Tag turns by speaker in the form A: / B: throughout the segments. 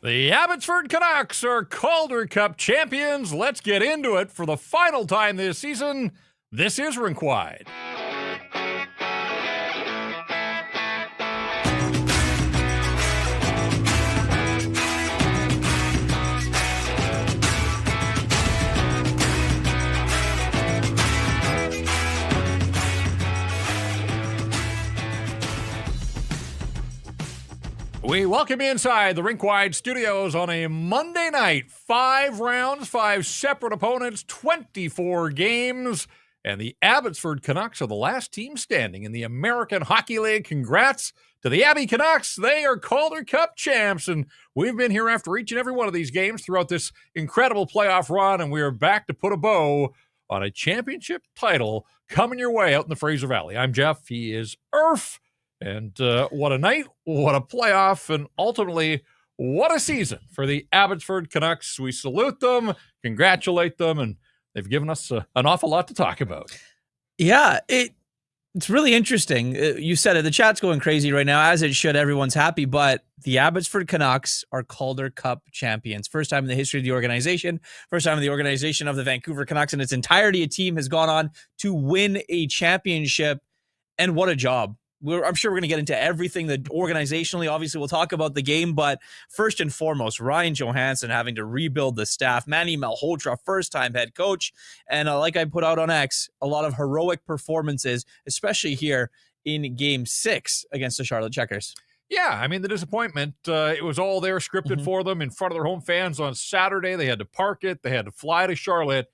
A: The Abbotsford Canucks are Calder Cup champions. Let's get into it for the final time this season. This is Rink Wide. We welcome you inside the Rink Wide studios on a Monday night. 5 rounds, 5 separate opponents, 24 games. And the Abbotsford Canucks are the last team standing in the American Hockey League. Congrats to the Abby Canucks. They are Calder Cup champs. And we've been here after each and every one of these games throughout this incredible playoff run. And we are back to put a bow on a championship title coming your way out in the Fraser Valley. I'm Jeff. He is Irf. And what a night, what a playoff, and ultimately, what a season for the Abbotsford Canucks. We salute them, congratulate them, and they've given us an awful lot to talk about.
B: Yeah, it's really interesting. You said it, the chat's going crazy right now, as it should. Everyone's happy, but the Abbotsford Canucks are Calder Cup champions. First time in the history of the organization, first time in the organization of the Vancouver Canucks in its entirety, a team has gone on to win a championship, and what a job. I'm sure we're going to get into everything that organizationally. Obviously, we'll talk about the game, but first and foremost, Ryan Johansson having to rebuild the staff. Manny Malhotra, first-time head coach. And like I put out on X, a lot of heroic performances, especially here in Game 6 against the Charlotte Checkers.
A: Yeah, I mean, the disappointment, it was all there scripted for them in front of their home fans on Saturday. They had to park it. They had to fly to Charlotte.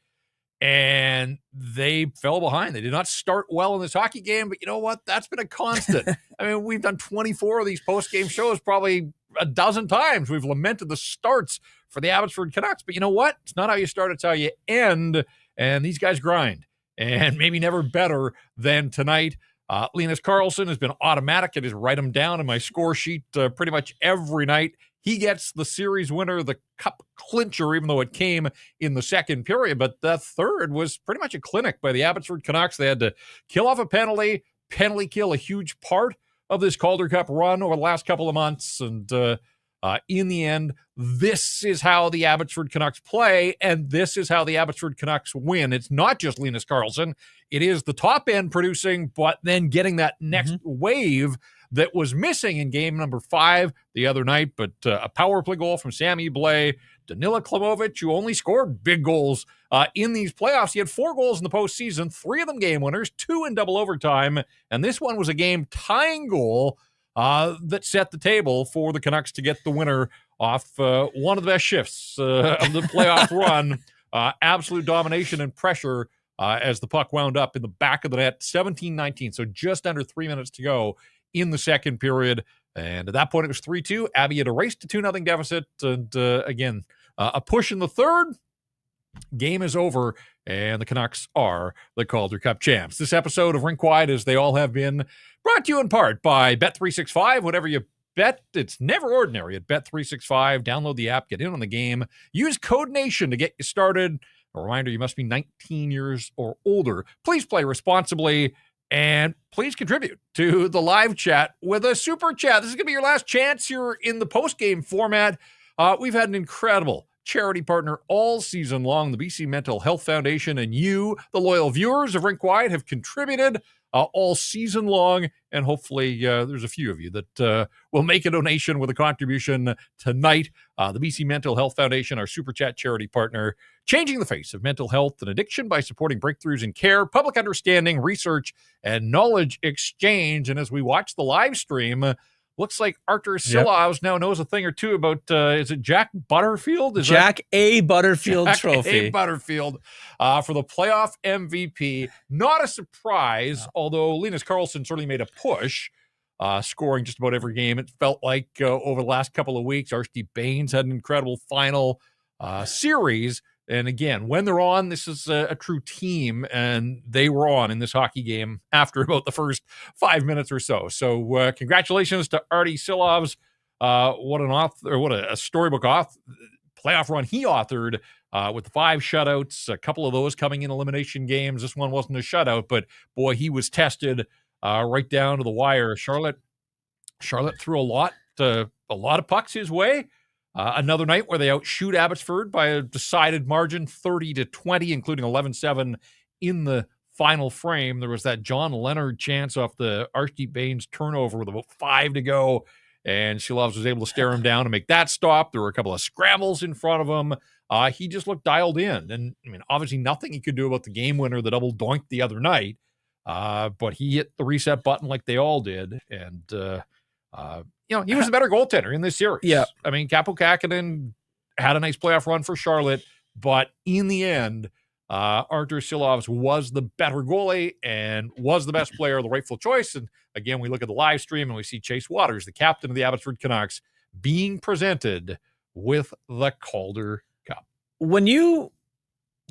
A: And they fell behind. They did not start well in this hockey game, but you know what? That's been a constant. I mean, we've done 24 of these post-game shows, probably a dozen times. We've lamented the starts for the Abbotsford Canucks, but you know what? It's not how you start, it's how you end, and these guys grind, and maybe never better than tonight. Linus Karlsson has been automatic. I just write him down in my score sheet pretty much every night. He gets the series winner, the cup clincher, even though it came in the second period. But the third was pretty much a clinic by the Abbotsford Canucks. They had to kill off a penalty kill, a huge part of this Calder Cup run over the last couple of months. And in the end, this is how the Abbotsford Canucks play, and this is how the Abbotsford Canucks win. It's not just Linus Karlsson. It is the top end producing, but then getting that next wave that was missing in game number 5 the other night, but a power play goal from Sammy Blais, Danila Klimovich, who only scored big goals in these playoffs. He had 4 goals in the postseason, 3 of them game winners, 2 in double overtime, and this one was a game-tying goal that set the table for the Canucks to get the winner off one of the best shifts of the playoff run. Absolute domination and pressure as the puck wound up in the back of the net, 17-19, so just under 3 minutes to go in the second period. And at that point, it was 3-2. Abby had erased a 2-0 deficit. And again, a push in the third. Game is over, and the Canucks are the Calder Cup champs. This episode of Rink Wide, as they all have been, brought to you in part by Bet365. Whatever you bet, it's never ordinary at Bet365. Download the app, get in on the game. Use code NATION to get you started. A reminder, you must be 19 years or older. Please play responsibly. And please contribute to the live chat with a super chat. This is going to be your last chance. You're in the post-game format. We've had an incredible charity partner all season long. The BC Mental Health Foundation and you, the loyal viewers of Rink Wide, have contributed all season long. And hopefully there's a few of you that will make a donation with a contribution tonight. The BC Mental Health Foundation, our super chat charity partner, changing the face of mental health and addiction by supporting breakthroughs in care, public understanding, research, and knowledge exchange. And as we watch the live stream, looks like Artur Silovs now knows a thing or two about, is it Jack Butterfield?
B: Jack A. Butterfield Trophy.
A: A. Butterfield for the playoff MVP. Not a surprise, although Linus Karlsson certainly made a push, scoring just about every game. It felt like over the last couple of weeks, Archie Baines had an incredible final series. And again, when they're on, this is a true team, and they were on in this hockey game after about the first 5 minutes or so. So congratulations to Artie Silovs. What a storybook playoff run he authored with the 5 shutouts, a couple of those coming in elimination games. This one wasn't a shutout, but boy, he was tested right down to the wire. Charlotte threw a lot of pucks his way. Another night where they outshoot Abbotsford by a decided margin, 30-20, including 11-7 in the final frame. There was that John Leonard chance off the Archdeep Baines turnover with about 5 to go, and Shilovs was able to stare him down and make that stop. There were a couple of scrambles in front of him. He just looked dialed in. And, I mean, obviously nothing he could do about the game winner, the double doink the other night, but he hit the reset button like they all did, and he was the better goaltender in this series.
B: Yeah.
A: I mean, Kaapo Kähkönen had a nice playoff run for Charlotte, but in the end, Artur Silovs was the better goalie and was the best player, the rightful choice. And again, we look at the live stream and we see Chase Waters, the captain of the Abbotsford Canucks, being presented with the Calder Cup.
B: When you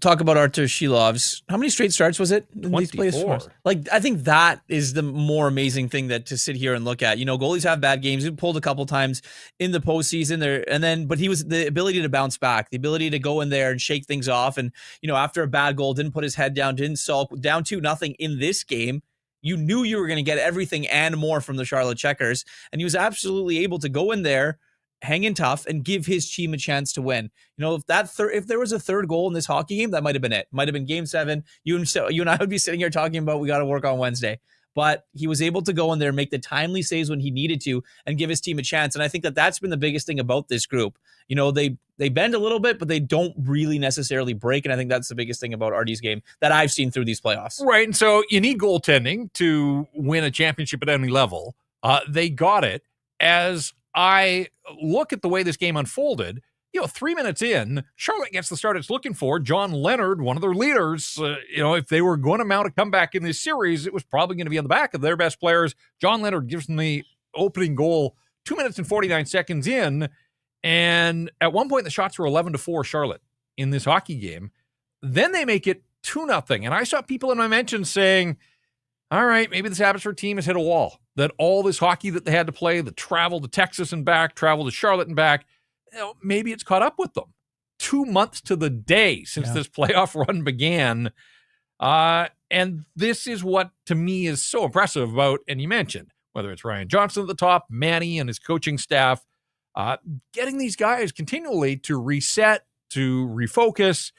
B: talk about Artur Silovs, how many straight starts was it in these playoffs? Like, I think that is the more amazing thing that to sit here and look at. Goalies have bad games. He pulled a couple times in the postseason there, but he was the ability to bounce back, the ability to go in there and shake things off. And, after a bad goal, didn't put his head down, didn't sulk, down 2-0 in this game. You knew you were going to get everything and more from the Charlotte Checkers. And he was absolutely able to go in there, hang in tough, and give his team a chance to win. If there was a third goal in this hockey game, that might have been it. Might have been Game 7. You and I would be sitting here talking about we got to work on Wednesday. But he was able to go in there, make the timely saves when he needed to, and give his team a chance. And I think that that's been the biggest thing about this group. They bend a little bit, but they don't really necessarily break. And I think that's the biggest thing about Artie's game that I've seen through these playoffs.
A: Right. And so you need goaltending to win a championship at any level. They got it. As I look at the way this game unfolded, 3 minutes in, Charlotte gets the start it's looking for. John Leonard, one of their leaders, if they were going to mount a comeback in this series, it was probably going to be on the back of their best players. John Leonard gives them the opening goal 2 minutes and 49 seconds in. And at one point, the shots were 11-4 Charlotte in this hockey game. Then they make it 2-0. And I saw people in my mentions saying, all right, maybe this Abbotsford team has hit a wall. That all this hockey that they had to play, the travel to Texas and back, travel to Charlotte and back, maybe it's caught up with them. 2 months to the day since this playoff run began. And this is what, to me, is so impressive about, and you mentioned, whether it's Ryan Johnson at the top, Manny and his coaching staff, getting these guys continually to reset, to refocus,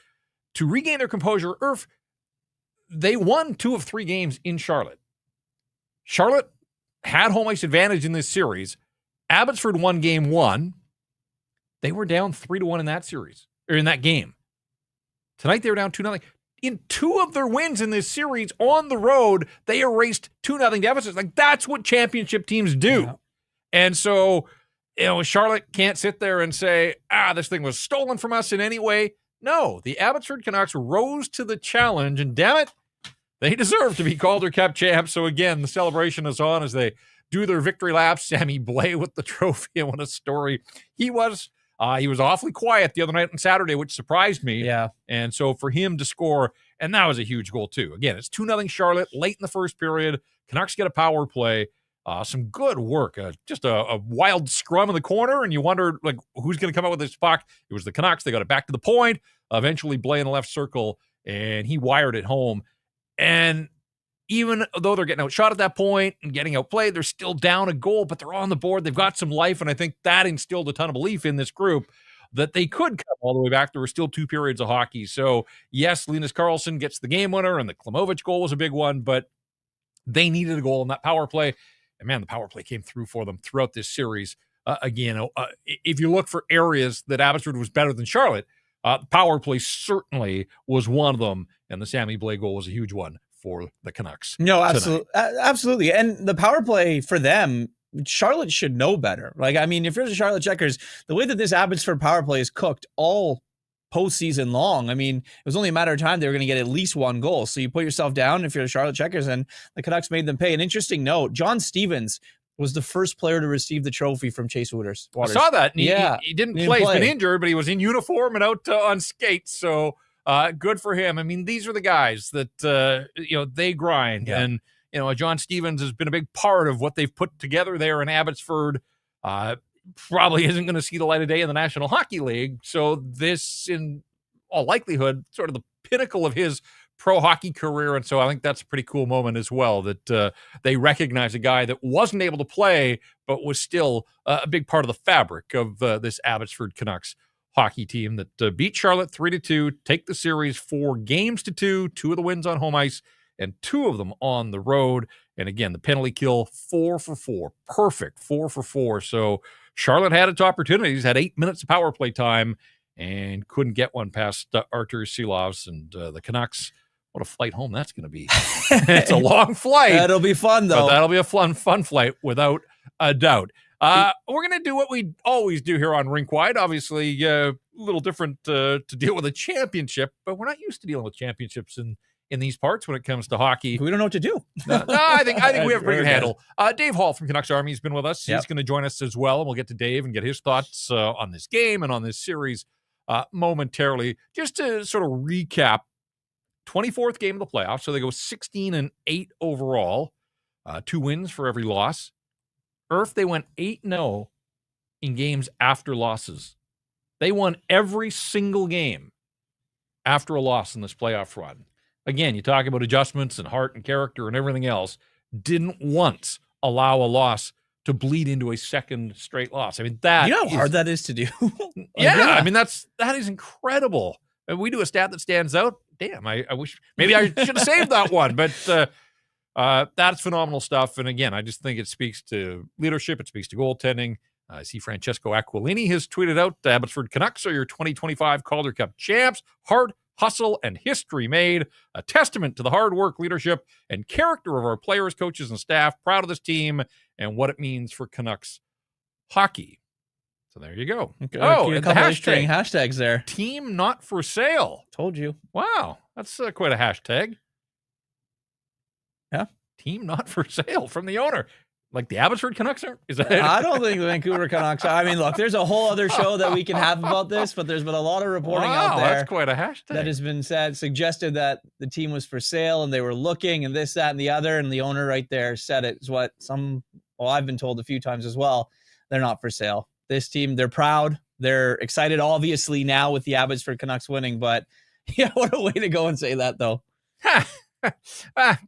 A: to regain their composure. Irf, they won 2 of 3 games in Charlotte. Charlotte had home ice advantage in this series. Abbotsford won game 1. They were down 3-1 in that series, or in that game. Tonight they were down 2-0. In 2 of their wins in this series on the road, they erased 2-0 deficits. Like, that's what championship teams do. Yeah. And so, Charlotte can't sit there and say, this thing was stolen from us in any way. No, the Abbotsford Canucks rose to the challenge, and damn it, they deserve to be Calder Cup champs. So again, the celebration is on as they do their victory laps. Sammy Blais with the trophy, and what a story. He was awfully quiet the other night on Saturday, which surprised me.
B: Yeah.
A: And so for him to score, and that was a huge goal too. Again, it's 2-0 Charlotte late in the first period. Canucks get a power play. Some good work. Just a wild scrum in the corner, and you wondered, who's going to come out with this puck? It was the Canucks. They got it back to the point. Eventually, Blais in the left circle, and he wired it home. And even though they're getting outshot at that point and getting outplayed, they're still down a goal, but they're on the board. They've got some life, and I think that instilled a ton of belief in this group that they could come all the way back. There were still 2 periods of hockey. So, yes, Linus Karlsson gets the game winner, and the Klimovich goal was a big one, but they needed a goal in that power play. And, man, the power play came through for them throughout this series. Again, if you look for areas that Abbotsford was better than Charlotte, power play certainly was one of them, and the Sammy Blais goal was a huge one for the Canucks.
B: No, absolutely. And the power play for them, Charlotte should know better. If you're the Charlotte Checkers, the way that this Abbotsford power play is cooked all postseason long, it was only a matter of time they were going to get at least 1 goal. So you put yourself down if you're the Charlotte Checkers, and the Canucks made them pay. An interesting note, John Stevens was the first player to receive the trophy from Chase Waters.
A: I saw that. He didn't play. He's been injured, but he was in uniform and out on skates. So good for him. These are the guys that, they grind. Yeah. And, John Stevens has been a big part of what they've put together there in Abbotsford. Probably isn't going to see the light of day in the National Hockey League. So this, in all likelihood, sort of the pinnacle of his pro hockey career. And so I think that's a pretty cool moment as well, that they recognize a guy that wasn't able to play, but was still a big part of the fabric of this Abbotsford Canucks hockey team that beat Charlotte 3-2, take the series 4-2, 2 of the wins on home ice and 2 of them on the road. And again, the penalty kill 4 for 4, perfect 4 for 4. So Charlotte had its opportunities, had 8 minutes of power play time, and couldn't get one past Artur Silovs. And the Canucks, what a flight home that's going to be. It's a long flight.
B: That'll be fun, though.
A: But that'll be a fun flight without a doubt. We're going to do what we always do here on Rink Wide. Obviously, a little different to deal with a championship, but we're not used to dealing with championships in these parts when it comes to hockey.
B: We don't know what to do.
A: No, I think we have a pretty good handle. Dave Hall from Canucks Army has been with us. He's going to join us as well, and we'll get to Dave and get his thoughts on this game and on this series momentarily. Just to sort of recap, 24th game of the playoffs, so they go 16-8 overall, 2 wins for every loss. They went 8-0 in games after losses. They won every single game after a loss in this playoff run. Again, you talk about adjustments and heart and character and everything else. Didn't once allow a loss to bleed into a second straight loss. I mean, that
B: you know how hard that is to do.
A: I mean, that is incredible. And we do a stat that stands out. Damn, I wish maybe I should have saved that one, but that's phenomenal stuff. And again, I just think it speaks to leadership. It speaks to goaltending. I see Francesco Aquilini has tweeted out, the Abbotsford Canucks are your 2025 Calder Cup champs. Heart, hustle, and history made. A testament to the hard work, leadership, and character of our players, coaches, and staff. Proud of this team and what it means for Canucks hockey. So there you go.
B: Okay.
A: Oh,
B: a
A: and
B: couple
A: the
B: of string hashtags there.
A: Team not for sale.
B: Told you.
A: Wow, that's quite a hashtag.
B: Yeah.
A: Team not for sale from the owner. Like the Abbotsford Canucks are? Is that
B: I don't think the Vancouver Canucks are. I mean, look, there's a whole other show that we can have about this, but there's been a lot of reporting out there.
A: That's quite a hashtag.
B: That has been suggested that the team was for sale and they were looking and this, that, and the other. And the owner right there said it is what I've been told a few times as well. They're not for sale. This team, they're proud. They're excited, obviously, now with the Abbotsford Canucks winning. But yeah, what a way to go and say that, though.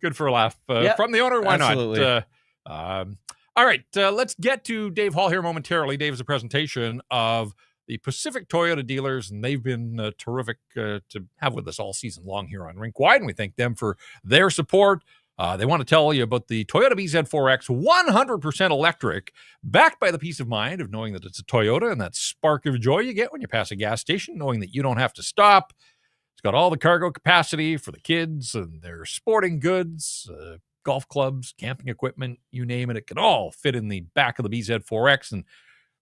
A: Good for a laugh. From the owner, why
B: absolutely.
A: not? All right, let's get to Dave Hall here momentarily. Dave is a presentation of the Pacific Toyota dealers, and they've been terrific to have with us all season long here on Rink Wide, and we thank them for their support. They want to tell you about the Toyota BZ4X, 100% electric, backed by the peace of mind of knowing that it's a Toyota and that spark of joy you get when you pass a gas station, knowing that you don't have to stop. It's got all the cargo capacity for the kids and their sporting goods, golf clubs, camping equipment, you name it. It can all fit in the back of the BZ4X. And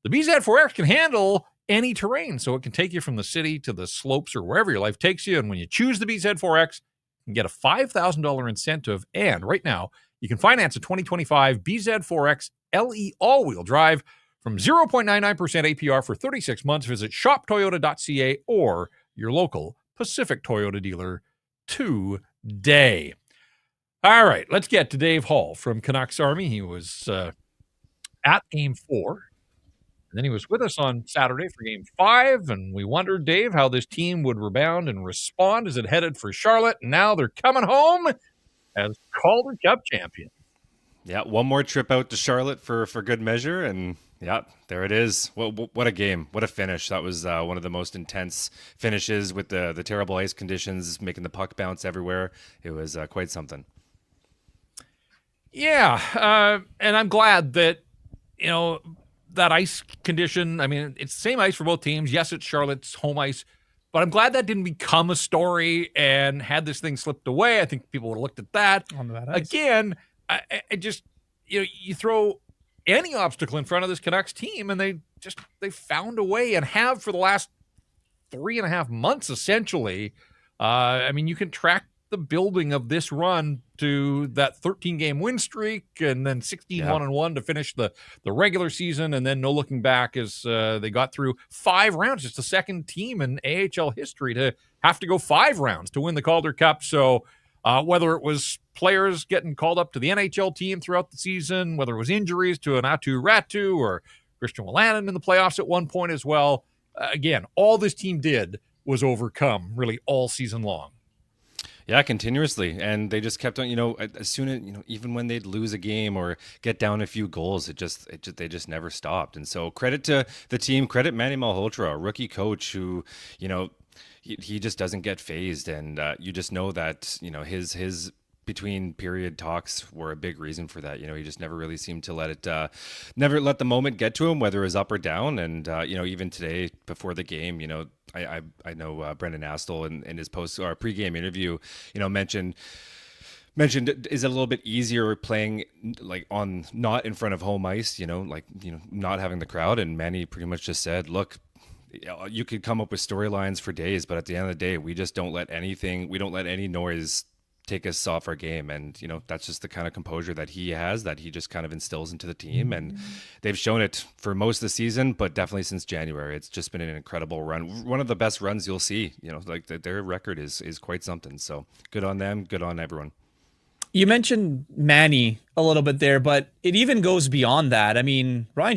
A: the BZ4X can handle any terrain. So it can take you from the city to the slopes or wherever your life takes you. And when you choose the BZ4X, you can get a $5,000 incentive. And right now, you can finance a 2025 BZ4X LE all-wheel drive from 0.99% APR for 36 months. Visit shoptoyota.ca or your local Pacific Toyota dealer today. All right, let's get to Dave Hall from Canucks Army. He was at Game 4, and then he was with us on Saturday for Game 5, and we wondered, Dave, how this team would rebound and respond as it headed for Charlotte, and now they're coming home as Calder Cup champions.
C: Yeah, one more trip out to Charlotte for good measure, and yeah, there it is. What a game. What a finish. That was one of the most intense finishes with the terrible ice conditions, making the puck bounce everywhere. It was quite something.
A: Yeah, and I'm glad that, that ice condition, I mean, it's the same ice for both teams. Yes, it's Charlotte's home ice, but I'm glad that didn't become a story and had this thing slipped away. I think people would have looked at that.
B: On that ice.
A: Again, I just, you throw any obstacle in front of this Canucks team, and they found a way and have for the last 3.5 months, essentially. I mean, you can track the building of this run to that 13-game win streak and then 16-1-1 to finish the regular season, and then no looking back as they got through 5 rounds. It's the second team in AHL history to have to go 5 rounds to win the Calder Cup. So whether it was players getting called up to the NHL team throughout the season, whether it was injuries to an Atu Ratu or Christian Wolanin in the playoffs at one point as well, again, all this team did was overcome really all season long.
C: Yeah, continuously. And they just kept on, as soon as, even when they'd lose a game or get down a few goals, they just never stopped. And so credit to the team, credit Manny Malhotra, a rookie coach who, he just doesn't get phased. And you just know that, his between period talks were a big reason for that. He just never really seemed to never let the moment get to him, whether it was up or down. And, even today before the game, I know Brendan Astle in his post or pregame interview, mentioned is it a little bit easier playing like on not in front of home ice, not having the crowd. And Manny pretty much just said, look, you could come up with storylines for days, but at the end of the day, we don't let any noise take us off our game. And that's just the kind of composure that he has, that he just kind of instills into the team. And they've shown it for most of the season, but definitely since January. It's just been an incredible run, one of the best runs you'll see. Their record is quite something. So good on them, good on everyone.
B: You mentioned Manny a little bit there, but it even goes beyond that. I mean, Ryan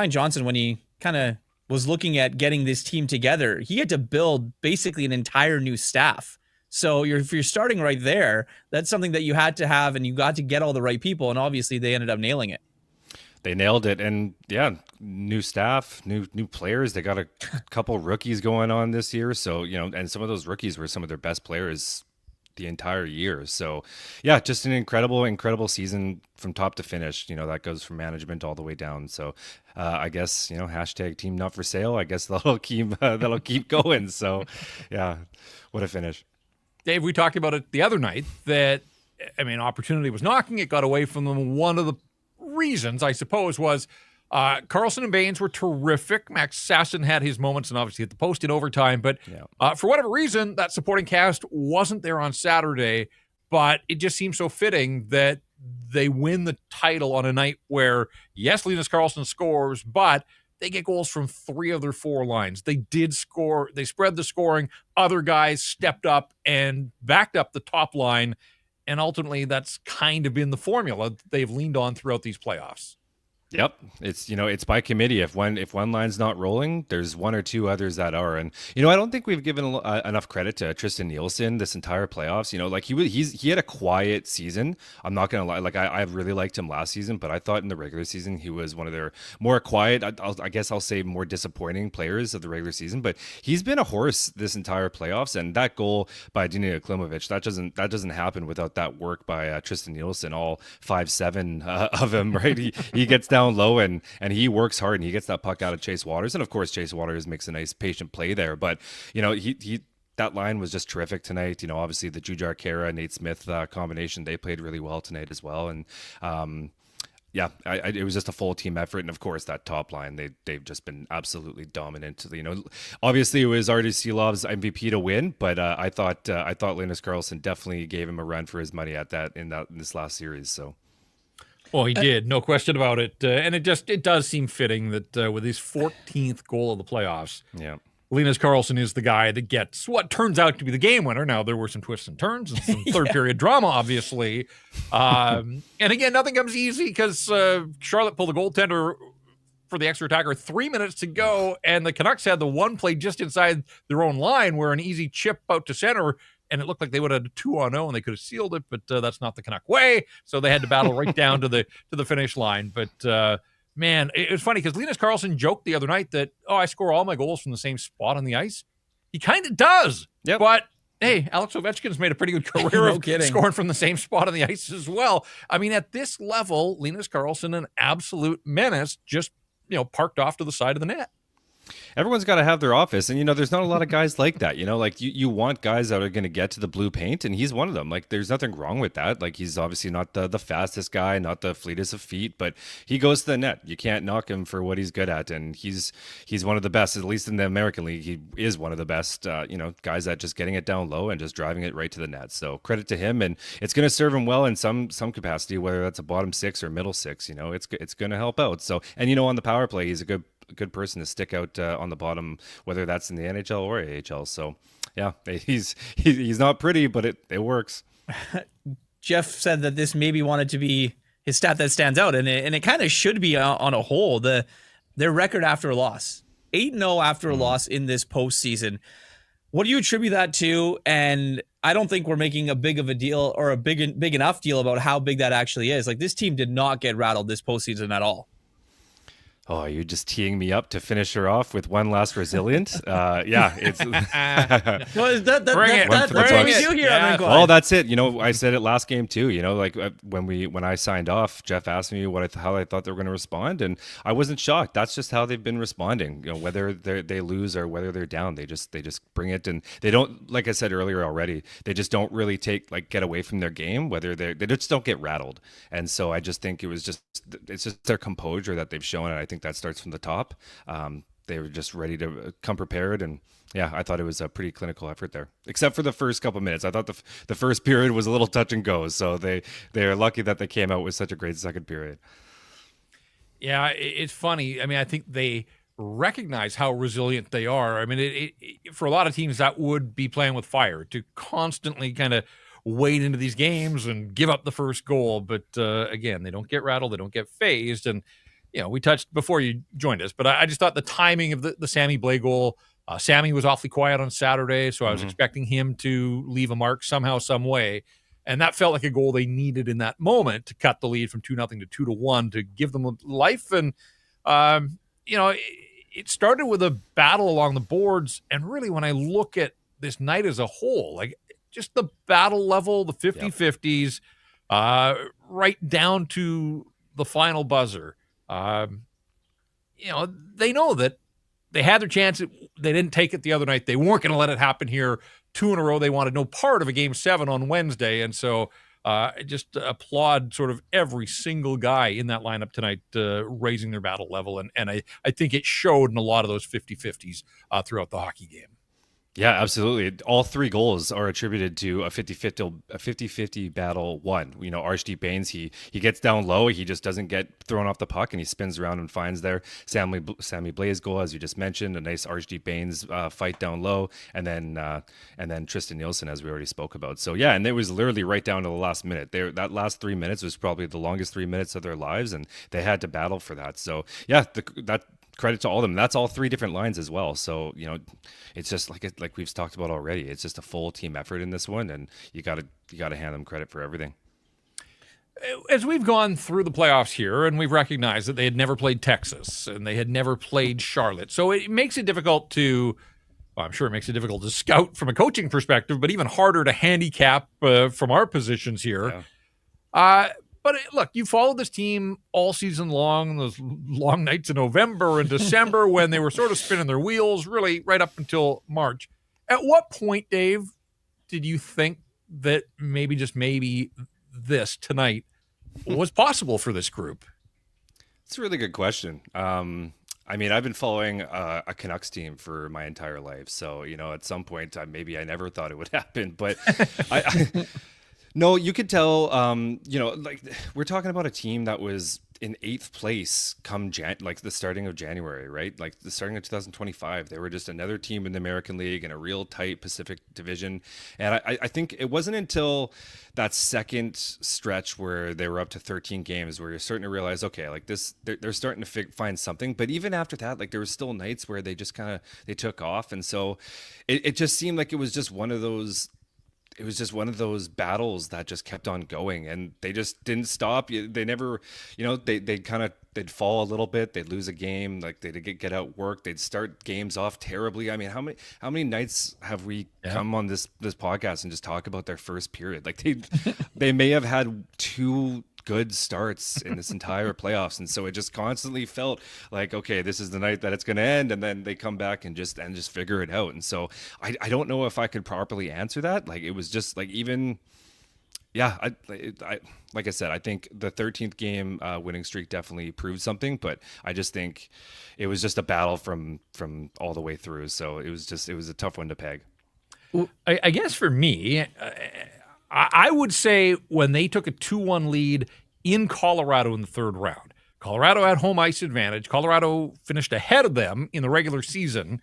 B: Johnson, when he kind of was looking at getting this team together, he had to build basically an entire new staff. So if you're starting right there, that's something that you had to have, and you got to get all the right people, and obviously they ended up nailing it.
C: They nailed it, and yeah, new staff, new players. They got a couple rookies going on this year, so and some of those rookies were some of their best players the entire year. So yeah, just an incredible season from top to finish. That goes from management all the way down. So I guess hashtag team not for sale. I guess that'll keep going. So yeah, what a finish.
A: Dave, we talked about it the other night that, opportunity was knocking. It got away from them. One of the reasons, I suppose, was Carlson and Baines were terrific. Max Sasson had his moments and obviously hit the post in overtime. But for whatever reason, that supporting cast wasn't there on Saturday. But it just seems so fitting that they win the title on a night where, yes, Linus Karlsson scores, but they get goals from 3 of their 4 lines. They did score. They spread the scoring. Other guys stepped up and backed up the top line. And ultimately, that's kind of been the formula they've leaned on throughout these playoffs.
C: Yep, it's it's by committee. If one line's not rolling, there's 1 or 2 others that are. And I don't think we've given enough credit to Tristan Nielsen this entire playoffs. He had a quiet season. I'm not gonna lie. Like I really liked him last season, but I thought in the regular season he was one of their more quiet. I guess I'll say more disappointing players of the regular season. But he's been a horse this entire playoffs. And that goal by Denis Klimovich, that doesn't happen without that work by Tristan Nielsen. All 5'7" of him, right? He gets down low and he works hard and he gets that puck out of Chase Waters, and of course Chase Waters makes a nice patient play there. But he that line was just terrific tonight. Obviously the Jujar Kara Nate Smith combination, they played really well tonight as well. And it was just a full team effort. And of course that top line, they've just been absolutely dominant. Obviously it was Arturs Silov's MVP to win, but I thought Linus Karlsson definitely gave him a run for his money in this last series. So.
A: Well, he did, no question about it. And it does seem fitting that with his 14th goal of the playoffs, Linus Karlsson is the guy that gets what turns out to be the game winner. Now, there were some twists and turns and some third period drama, obviously. And again, nothing comes easy because Charlotte pulled the goaltender for the extra attacker 3 minutes to go, and the Canucks had the one play just inside their own line where an easy chip out to center, and it looked like they would have had a 2-on-0 and they could have sealed it, but that's not the Canuck way. So they had to battle right down to the finish line. But man, it was funny because Linus Karlsson joked the other night that, I score all my goals from the same spot on the ice. He kind of does.
C: Yep.
A: But hey, Alex Ovechkin's made a pretty good career of scoring from the same spot on the ice as well. At this level, Linus Karlsson, an absolute menace, just parked off to the side of the net.
C: Everyone's got to have their office, and there's not a lot of guys like that. Like you want guys that are going to get to the blue paint, and he's one of them. Like there's nothing wrong with that. Like he's obviously not the fastest guy, not the fleetest of feet, but he goes to the net. You can't knock him for what he's good at, and he's one of the best, at least in the American League. He is one of the best. Guys that just getting it down low and just driving it right to the net. So credit to him, and it's going to serve him well in some capacity, whether that's a bottom 6 or middle 6. It's going to help out. So on the power play, he's a good person to stick out on the bottom, whether that's in the NHL or AHL. So yeah, he's not pretty, but it works.
B: Jeff said that this maybe wanted to be his stat that stands out, and it kind of should be on a whole. Their record after a loss, 8-0 after a loss in this postseason. What do you attribute that to? And I don't think we're making a big of a deal or a big enough deal about how big that actually is. Like, this team did not get rattled this postseason at all.
C: Oh, you're just teeing me up to finish her off with one last resilient. Yeah, it's
B: Well, that's what we do here on Rink Wide.
C: Well, that's it. You know, I said it last game too. You know, like when I signed off, Jeff asked me how I thought they were going to respond, and I wasn't shocked. That's just how they've been responding. You know, whether they lose or whether they're down, they just bring it, and they don't. Like I said earlier already, they just don't really get away from their game. Whether they just don't get rattled, and so I just think it's just their composure that they've shown, and I think that starts from the top. They were just ready to come prepared, and yeah, I thought it was a pretty clinical effort there, except for the first couple minutes. I thought the first period was a little touch and go, so they're lucky that they came out with such a great second period.
A: Yeah, it's funny. I mean, I think they recognize how resilient they are. I mean, it for a lot of teams, that would be playing with fire to constantly kind of wade into these games and give up the first goal. But again, they don't get rattled, they don't get phased, and you know, we touched before you joined us, but I just thought the timing of the Sammy Blais goal, Sammy was awfully quiet on Saturday, so I was expecting him to leave a mark somehow, some way. And that felt like a goal they needed in that moment to cut the lead from 2-0 to 2-1 to give them life. And, you know, it started with a battle along the boards. And really, when I look at this night as a whole, like just the battle level, the 50-50s, right down to the final buzzer. You know, they know that they had their chance. They didn't take it the other night. They weren't going to let it happen here. 2 in a row. They wanted no part of a Game 7 on Wednesday. And so I just applaud sort of every single guy in that lineup tonight raising their battle level. And I think it showed in a lot of those 50-50s throughout the hockey game.
C: Yeah, absolutely. All 3 goals are attributed to a 50-50 battle won. You know, Archdeep Bains, he gets down low, he just doesn't get thrown off the puck, and he spins around and finds there. Sammy Blais' goal, as you just mentioned, a nice Archdeep Bains fight down low, and then Tristan Nielsen, as we already spoke about. So yeah, and it was literally right down to the last minute. That last 3 minutes was probably the longest 3 minutes of their lives, and they had to battle for that. So yeah, that. Credit to all of them. That's all 3 different lines as well. So, you know, it's just like we've talked about already. It's just a full team effort in this one, and you got to hand them credit for everything.
A: As we've gone through the playoffs here, and we've recognized that they had never played Texas and they had never played Charlotte, so it makes it difficult to. Well, I'm sure it makes it difficult to scout from a coaching perspective, but even harder to handicap from our positions here. Yeah. But look, you followed this team all season long, those long nights in November and December when they were sort of spinning their wheels, really right up until March. At what point, Dave, did you think that maybe, just maybe, this tonight was possible for this group?
C: It's a really good question. I mean, I've been following a Canucks team for my entire life. So, you know, at some point, maybe I never thought it would happen. But no, you could tell, you know, like we're talking about a team that was in 8th place come the starting of January, right? Like the starting of 2025, they were just another team in the American League in a real tight Pacific Division. And I think it wasn't until that second stretch where they were up to 13 games where you're starting to realize, okay, like this, they're starting to find something. But even after that, like there were still nights where they just they took off. And so it just seemed like it was just one of those. It was just one of those battles that just kept on going, and they just didn't stop. They never, you know, they'd fall a little bit, they'd lose a game, like they'd get outworked, they'd start games off terribly. I mean, how many nights have we come on this podcast and just talk about their first period? Like they may have had 2 good starts in this entire playoffs, and so it just constantly felt like, okay, this is the night that it's going to end, and then they come back and just figure it out. And so I don't know if I could properly answer that. Like it was just like, even I like I said, I think the 13th game winning streak definitely proved something, but I just think it was just a battle from all the way through. So it was a tough one to peg.
A: Well, I guess for me, I would say when they took a 2-1 lead in Colorado in the 3rd round, Colorado had home ice advantage. Colorado finished ahead of them in the regular season.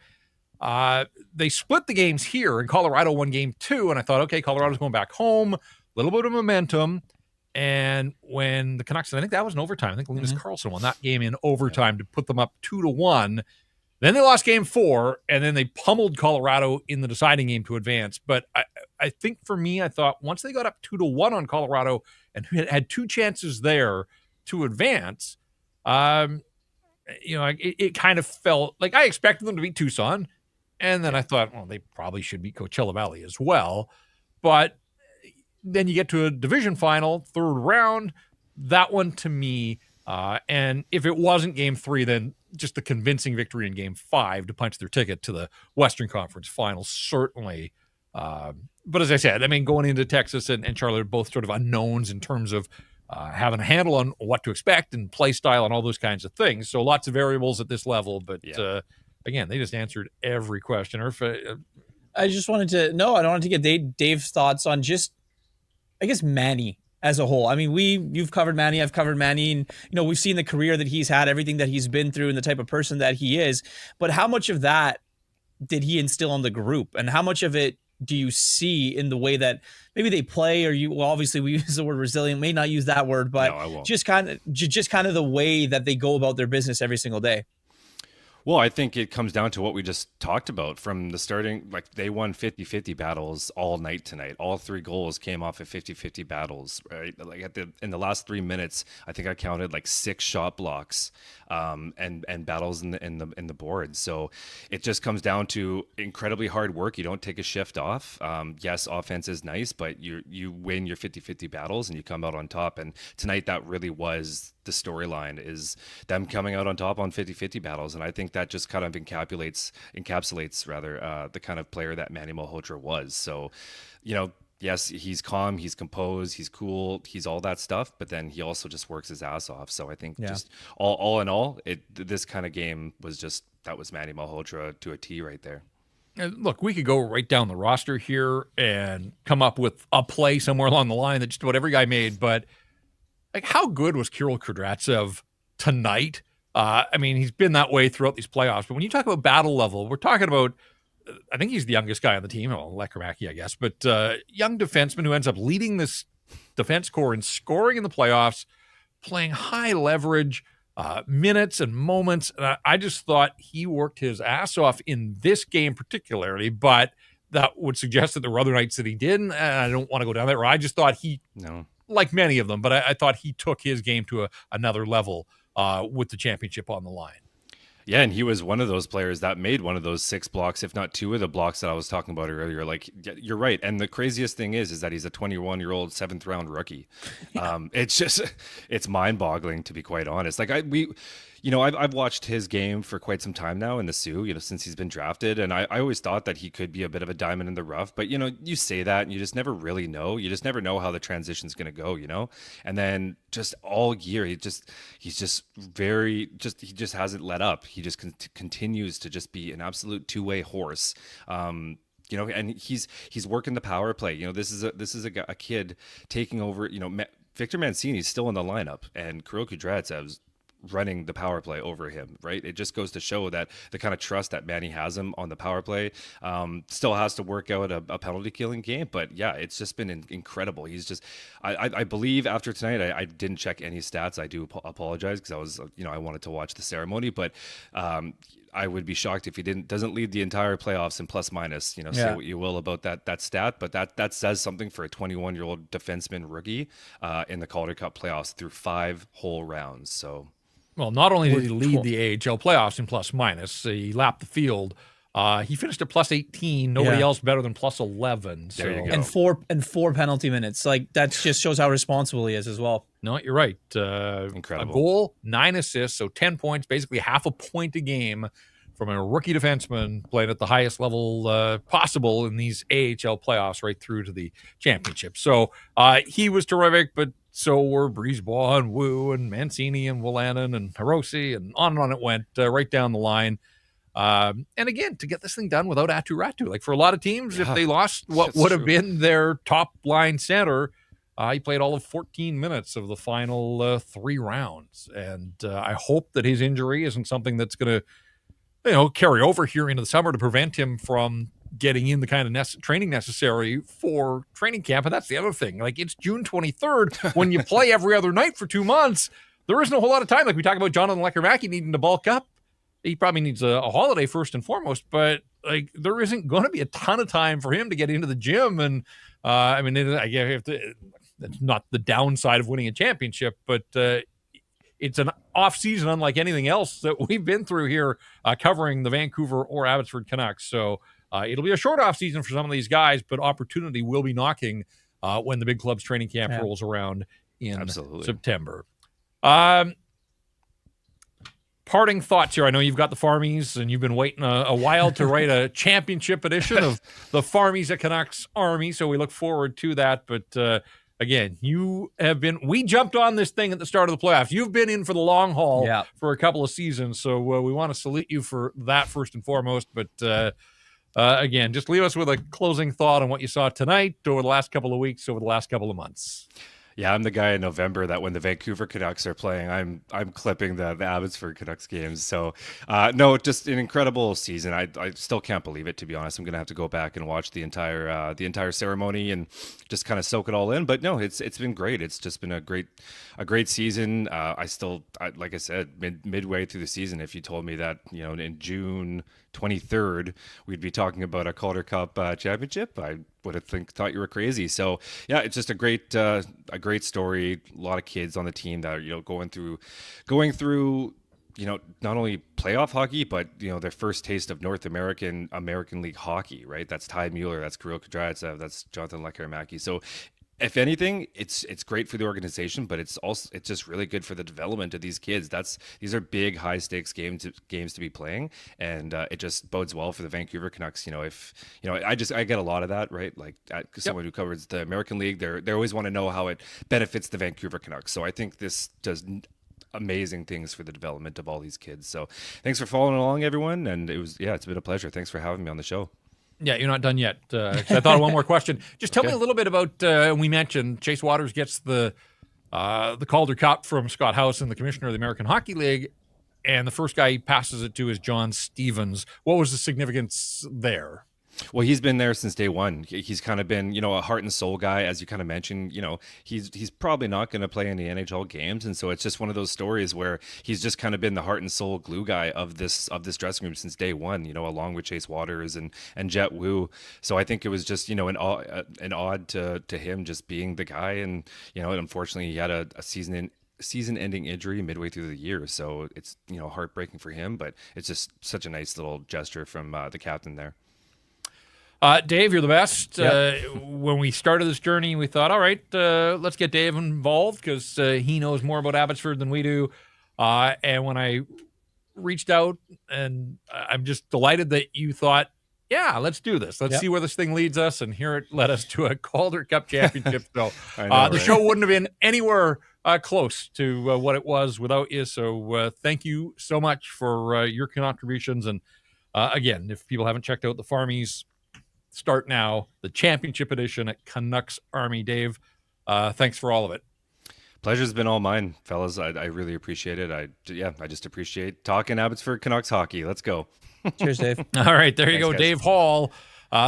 A: They split the games here, and Colorado won game 2, and I thought, okay, Colorado's going back home, a little bit of momentum. And when the Canucks, I think that was in overtime. I think Linus Karlsson won that game in overtime to put them up 2-1. Then they lost game 4, and then they pummeled Colorado in the deciding game to advance. But I think for me, I thought once they got up 2-1 on Colorado and had 2 chances there to advance, it kind of felt like I expected them to beat Tucson. And then I thought, well, they probably should beat Coachella Valley as well. But then you get to a division final, third round. That one to me, and if it wasn't game 3, then just the convincing victory in game 5 to punch their ticket to the Western Conference Finals, certainly. But as I said, I mean, going into Texas and Charlotte are both sort of unknowns in terms of having a handle on what to expect and play style and all those kinds of things. So lots of variables at this level. But again, they just answered every question.
B: I just wanted to know, I wanted to get Dave's thoughts on just, I guess, Manny as a whole. I mean, you've covered Manny, I've covered Manny, and we've seen the career that he's had, everything that he's been through, and the type of person that he is. But how much of that did he instill in the group, and how much of it do you see in the way that maybe they play, or obviously we use the word resilient, may not use that word, but
C: no,
B: just kind of the way that they go about their business every single day?
C: Well, I think it comes down to what we just talked about from the starting. Like, they won 50-50 battles all night tonight. All 3 goals came off of 50-50 battles, right? Like in the last 3 minutes, I think I counted like 6 shot blocks and battles in the board. So it just comes down to incredibly hard work. You don't take a shift off. Yes, offense is nice, but you win your 50-50 battles and you come out on top. And tonight, that really was the storyline, is them coming out on top on 50-50 battles. And I think that just kind of encapsulates the kind of player that Manny Malhotra was. So, yes, he's calm, he's composed, he's cool, he's all that stuff, but then he also just works his ass off. So I think just all in all, this kind of game that was Manny Malhotra to a T right there.
A: Look, we could go right down the roster here and come up with a play somewhere along the line that just about every guy made, but like, how good was Kirill Kudryavtsev tonight? I mean, he's been that way throughout these playoffs. But when you talk about battle level, we're talking about, I think he's the youngest guy on the team, Lekramaki, I guess, but young defenseman who ends up leading this defense core in scoring in the playoffs, playing high leverage minutes and moments. And I just thought he worked his ass off in this game particularly, but that would suggest that there were other nights that he didn't. And I don't want to go down that road. I just thought like many of them, but I thought he took his game to another level with the championship on the line.
C: Yeah, and he was one of those players that made one of those 6 blocks, if not 2 of the blocks that I was talking about earlier. Like, you're right. And the craziest thing is that he's a 21-year-old 7th-round rookie. It's mind-boggling, to be quite honest. Like, I've watched his game for quite some time now in the Sioux, since he's been drafted. And I always thought that he could be a bit of a diamond in the rough. But, you say that and you just never really know. You just never know how the transition's going to go, And then just all year, he just hasn't let up. He just continues to just be an absolute two-way horse. And he's working the power play. This is a kid taking over. Victor Mancini's still in the lineup, and Kirill Kudryavtsev's running the power play over him, right? It just goes to show that the kind of trust that Manny has him on the power play. Still has to work out a penalty killing game, but yeah, it's just been incredible. He's just, I believe after tonight, I didn't check any stats. I do apologize because I was, I wanted to watch the ceremony, but I would be shocked if he doesn't lead the entire playoffs in plus minus. Say what you will about that stat, but that says something for a 21-year-old defenseman rookie in the Calder Cup playoffs through 5 whole rounds. So.
A: Well, not only did he lead the AHL playoffs in plus minus, he lapped the field. He finished at plus 18. Nobody else better than plus 11. So.
C: There you go.
B: And four penalty minutes. Like, that just shows how responsible he is as well.
A: No, you're right.
C: Incredible.
A: A goal, 9 assists, so 10 points, basically half a point a game from a rookie defenseman playing at the highest level possible in these AHL playoffs right through to the championship. So he was terrific, but so were Brisebois and Wu and Mancini and Wolanin and Hiroshi, and on it went right down the line. And again, to get this thing done without Atu Ratu, like for a lot of teams, if they lost what would have been their top line center, he played all of 14 minutes of the final 3 rounds. And I hope that his injury isn't something that's going to, carry over here into the summer to prevent him from getting in the kind of training necessary for training camp. And that's the other thing. Like, it's June 23rd when you play every other night for 2 months. There isn't a whole lot of time. Like we talk about Jonathan Lekramaki needing to bulk up. he probably needs a holiday first and foremost, but like there isn't going to be a ton of time for him to get into the gym. And I mean, that's not the downside of winning a championship, but it's an off season unlike anything else that we've been through here covering the Vancouver or Abbotsford Canucks. So it'll be a short off season for some of these guys, but opportunity will be knocking when the big club's training camp rolls around in September. Parting thoughts here. I know you've got the Farmies and you've been waiting a while to write a championship edition of the Farmies at Canucks Army. So we look forward to that. But again, we jumped on this thing at the start of the playoffs. You've been in for the long haul for a couple of seasons. So we want to salute you for that first and foremost. But again, just leave us with a closing thought on what you saw tonight, over the last couple of weeks, over the last couple of months.
C: Yeah, I'm the guy in November that when the Vancouver Canucks are playing, I'm clipping the Abbotsford Canucks games. So, no, just an incredible season. I still can't believe it, to be honest. I'm gonna have to go back and watch the entire ceremony and just kind of soak it all in. But no, it's been great. It's just been a great season. Like I said, midway through the season, if you told me that in June 23rd we'd be talking about a Calder Cup championship, I would have thought you were crazy. So yeah, it's just a great story. A lot of kids on the team that are going through not only playoff hockey, but their first taste of North American League hockey, right? That's Ty Mueller, that's Kirill Kudryavtsev, that's Jonathan Lekkerimäki. So if anything, it's great for the organization, but it's just really good for the development of these kids. These are big, high stakes games to be playing, and it just bodes well for the Vancouver Canucks. I get a lot of that, right? Like someone who covers the American League, they always want to know how it benefits the Vancouver Canucks. So I think this does amazing things for the development of all these kids. So thanks for following along, everyone, and it's been a pleasure. Thanks for having me on the show.
A: Yeah, you're not done yet. I thought of one more question. Just tell me a little bit about, we mentioned Chase Waters gets the Calder Cup from Scott House and the commissioner of the American Hockey League, and the first guy he passes it to is John Stevens. What was the significance there?
C: Well, he's been there since day one. He's kind of been, a heart and soul guy, as you kind of mentioned. He's probably not going to play any NHL games, and so it's just one of those stories where he's just kind of been the heart and soul glue guy of this dressing room since day one. Along with Chase Waters and Jet Wu. So I think it was just an odd to him just being the guy, and unfortunately he had a season-ending injury midway through the year. So it's heartbreaking for him, but it's just such a nice little gesture from the captain there.
A: Dave, you're the best. When we started this journey, we thought, all right, let's get Dave involved because he knows more about Abbotsford than we do. And when I reached out, and I'm just delighted that you thought, yeah, let's do this. Let's see where this thing leads us. And here it led us to a Calder Cup championship. So the show wouldn't have been anywhere close to what it was without you. So thank you so much for your contributions. And again, if people haven't checked out the Farmies, start now, the championship edition at Canucks Army. Dave, thanks for all of it.
C: Pleasure's been all mine, fellas. I really appreciate it. I just appreciate talking Abbotsford Canucks hockey. Let's go.
B: Cheers, Dave.
A: All right, there you go.
C: Guys.
A: Dave Hall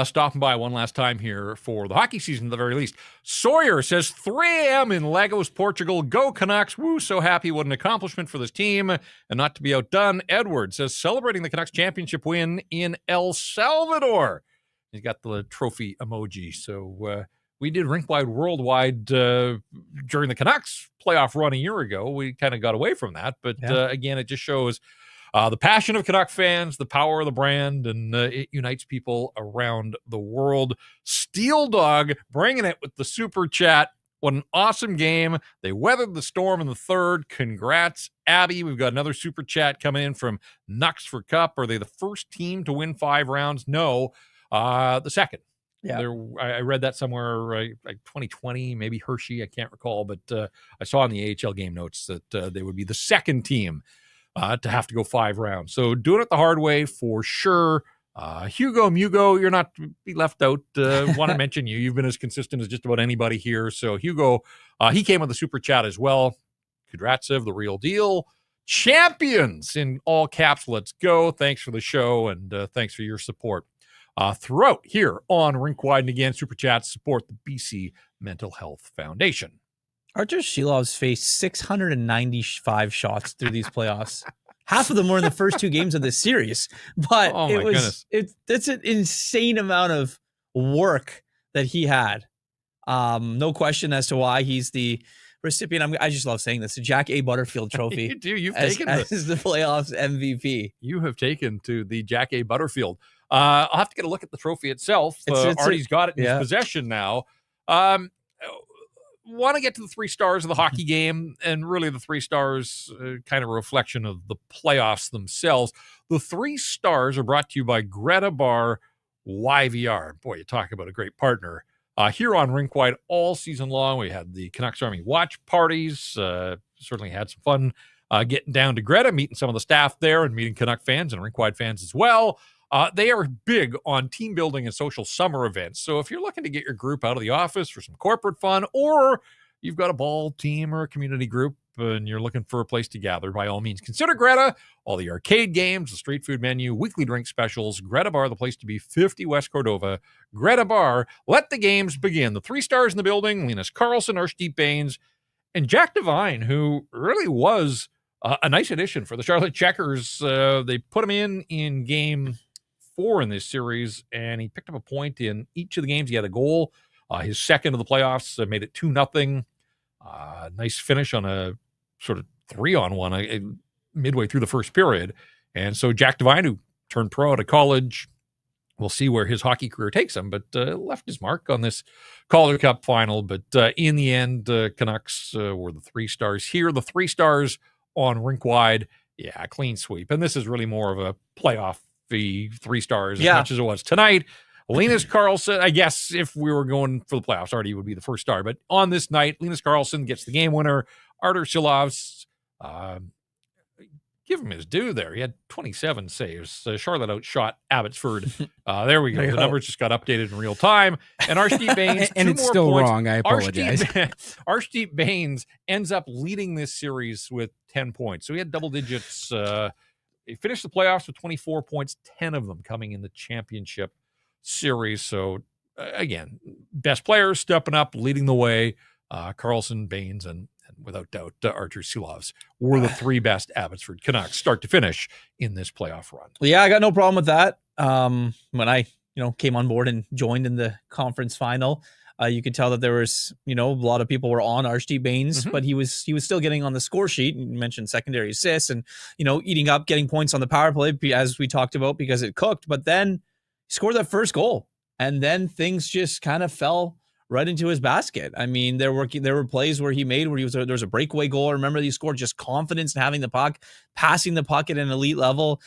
A: stopping by one last time here for the hockey season at the very least. Sawyer says 3 a.m. in Lagos, Portugal. Go Canucks. Woo, so happy. What an accomplishment for this team. And not to be outdone, Edward says celebrating the Canucks championship win in El Salvador. He's got the trophy emoji. So we did Rink Wide Worldwide during the Canucks playoff run a year ago. We kind of got away from that. But again, it just shows the passion of Canuck fans, the power of the brand, and it unites people around the world. Steel Dog bringing it with the super chat. What an awesome game. They weathered the storm in the third. Congrats, Abby. We've got another super chat coming in from Nucks for Cup. Are they the first team to win 5 rounds? No. The second. Yeah, I read that somewhere like 2020, maybe Hershey. I can't recall, but I saw in the AHL game notes that they would be the second team to have to go 5 rounds. So doing it the hard way for sure. Hugo Mugo, you're not to be left out. Want to mention you. You've been as consistent as just about anybody here. So Hugo, he came with the super chat as well. Kudryavtsev, the real deal. Champions in all caps. Let's go. Thanks for the show and thanks for your support. Throughout here on Rink Wide, and again, Super Chats support the BC Mental Health Foundation.
B: Artur Shilov's faced 695 shots through these playoffs. Half of them were in the first 2 games of this series. But
A: Oh, my goodness.
B: It's an insane amount of work that he had. No question as to why he's the recipient. I just love saying this, the Jack A. Butterfield Trophy.
A: You do. You've
B: as,
A: taken
B: as the playoffs MVP.
A: You have taken to the Jack A. Butterfield. I'll have to get a look at the trophy itself. Artie's got it in his possession now. Want to get to the 3 stars of the hockey game, and really the 3 stars kind of a reflection of the playoffs themselves. The 3 stars are brought to you by Greta Bar YVR. Boy, you talk about a great partner. Here on Rink Wide all season long, we had the Canucks Army watch parties. Certainly had some fun getting down to Greta, meeting some of the staff there, and meeting Canuck fans and Rink Wide fans as well. They are big on team building and social summer events. So if you're looking to get your group out of the office for some corporate fun, or you've got a ball team or a community group and you're looking for a place to gather, by all means, consider Greta. All the arcade games, the street food menu, weekly drink specials. Greta Bar, the place to be, 50 West Cordova. Greta Bar, let the games begin. The 3 stars in the building, Linus Karlsson, Arshdeep Bains, and Jack Devine, who really was a nice addition for the Charlotte Checkers. They put him in game 4 in this series, and he picked up a point in each of the games. He had a goal. His second of the playoffs made it 2-0. Nice finish on a sort of 3-on-1 midway through the first period. And so Jack Devine, who turned pro out of college, we'll see where his hockey career takes him, but left his mark on this Calder Cup final. But in the end, Canucks were the 3 stars here. The 3 stars on Rink Wide, clean sweep. And this is really more of a playoff 3 stars as much as it was tonight. Linus Karlsson, I guess if we were going for the playoffs, Artie would be the first star. But on this night, Linus Karlsson gets the game winner. Artur Silovs, give him his due there. He had 27 saves. Charlotte outshot Abbotsford. There we go. The numbers just got updated in real time. And Arshdeep Bains,
D: and it's still
A: points.
D: wrong. I apologize.
A: Arshdeep Bains ends up leading this series with 10 points. So he had double digits. He finished the playoffs with 24 points, 10 of them coming in the championship series. So again, best players stepping up, leading the way. Karlsson, Bains, and without doubt, Artur Silovs were the 3 best Abbotsford Canucks, start to finish, in this playoff run.
B: Yeah, I got no problem with that. When I came on board and joined in the conference final, you could tell that there was a lot of people were on Arshdeep Bains, but he was still getting on the score sheet. You mentioned secondary assists and eating up, getting points on the power play, as we talked about, because it cooked. But then he scored that first goal, and then things just kind of fell right into his basket. I mean, there were plays where there was a breakaway goal. I remember he scored, just confidence in having the puck, passing the puck at an elite level,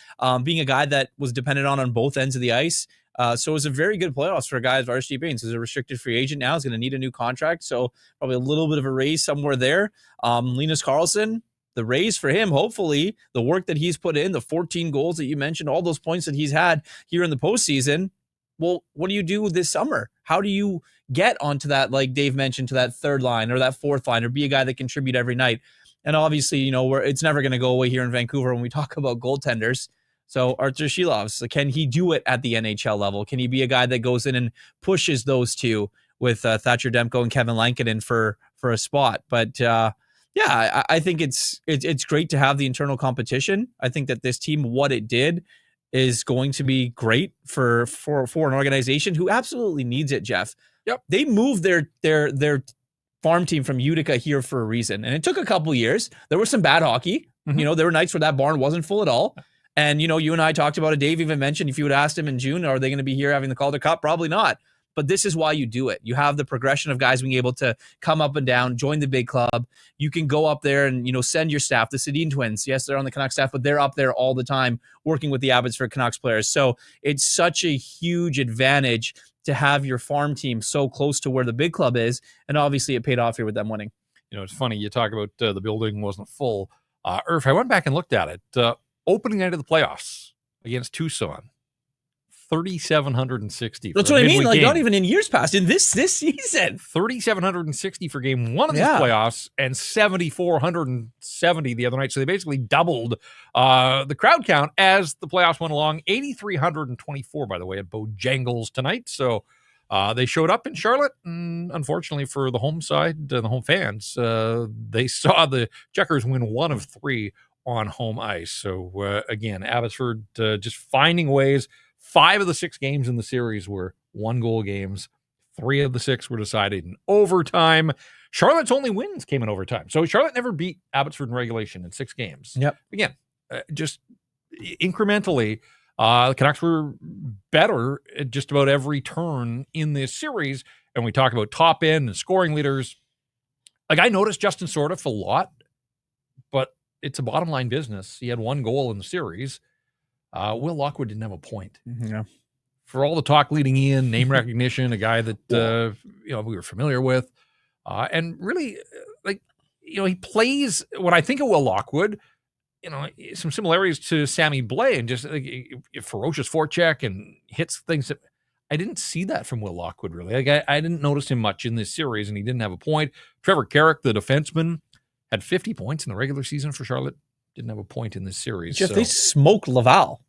B: being a guy that was dependent on both ends of the ice. So it was a very good playoffs for a guy as Arshdeep Bains. He's a restricted free agent now. He's going to need a new contract, so probably a little bit of a raise somewhere there. Linus Karlsson, the raise for him, hopefully, the work that he's put in, the 14 goals that you mentioned, all those points that he's had here in the postseason. Well, what do you do this summer? How do you get onto that, like Dave mentioned, to that 3rd line or that 4th line, or be a guy that contribute every night? And obviously, it's never going to go away here in Vancouver when we talk about goaltenders. So Artur Silovs, can he do it at the NHL level? Can he be a guy that goes in and pushes those 2 with Thatcher Demko and Kevin Lankinen for a spot? But I think it's great to have the internal competition. I think that this team, what it did, is going to be great for an organization who absolutely needs it, Jeff.
A: Yep.
B: They moved their farm team from Utica here for a reason. And it took a couple years. There was some bad hockey. There were nights where that barn wasn't full at all. And, you and I talked about it. Dave even mentioned, if you would ask him in June, are they going to be here having the Calder Cup? Probably not. But this is why you do it. You have the progression of guys being able to come up and down, join the big club. You can go up there and, send your staff. The Sedin twins, yes, they're on the Canucks staff, but they're up there all the time working with the Abbotsford Canucks players. So it's such a huge advantage to have your farm team so close to where the big club is. And obviously it paid off here with them winning.
A: It's funny. You talk about the building wasn't full. Irf, I went back and looked at it. Opening night of the playoffs against Tucson, 3,760.
B: That's what I mean. Like, not even in years past, in this season.
A: 3,760 for game 1 of these playoffs, and 7,470 the other night. So they basically doubled the crowd count as the playoffs went along. 8,324, by the way, at Bojangles tonight. So they showed up in Charlotte. And unfortunately for the home side, the home fans, they saw the Checkers win 1 of 3 on home ice. So, again, Abbotsford just finding ways. 5 of the 6 games in the series were 1-goal games. 3 of the 6 were decided in overtime. Charlotte's only wins came in overtime. So Charlotte never beat Abbotsford in regulation in 6 games.
B: Yep.
A: Again, just incrementally, the Canucks were better at just about every turn in this series. And we talk about top end and scoring leaders. Like, I noticed Justin Sordoff a lot, but it's a bottom line business. He had 1 goal in the series. Will Lockwood didn't have a point.
B: Yeah.
A: For all the talk leading in, name recognition, a guy that we were familiar with, and really, he plays when I think of Will Lockwood, some similarities to Sammy Blais, and just like a ferocious forecheck and hits things that I didn't see that from Will Lockwood really. Like, I didn't notice him much in this series, and he didn't have a point. Trevor Carrick, the defenseman, had 50 points in the regular season for Charlotte. Didn't have a point in this series.
B: Jeff, they smoked Laval,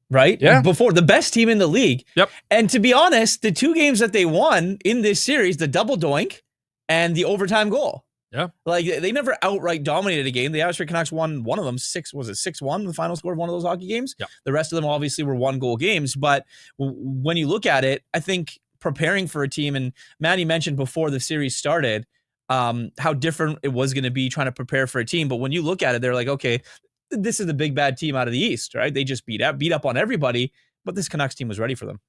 B: right?
A: Yeah.
B: Before, the best team in the league.
A: Yep.
B: And to be honest, the 2 games that they won in this series, the double doink and the overtime goal.
A: Yeah.
B: Like, they never outright dominated a game. The Abbotsford Canucks won one of them, 6-1, the final score of one of those hockey games?
A: Yep.
B: The rest of them obviously were 1-goal games. But when you look at it, I think preparing for a team, and Manny mentioned before the series started, how different it was going to be trying to prepare for a team. But when you look at it, they're like, okay, this is the big bad team out of the East, right? They just beat up on everybody, but this Canucks team was ready for them.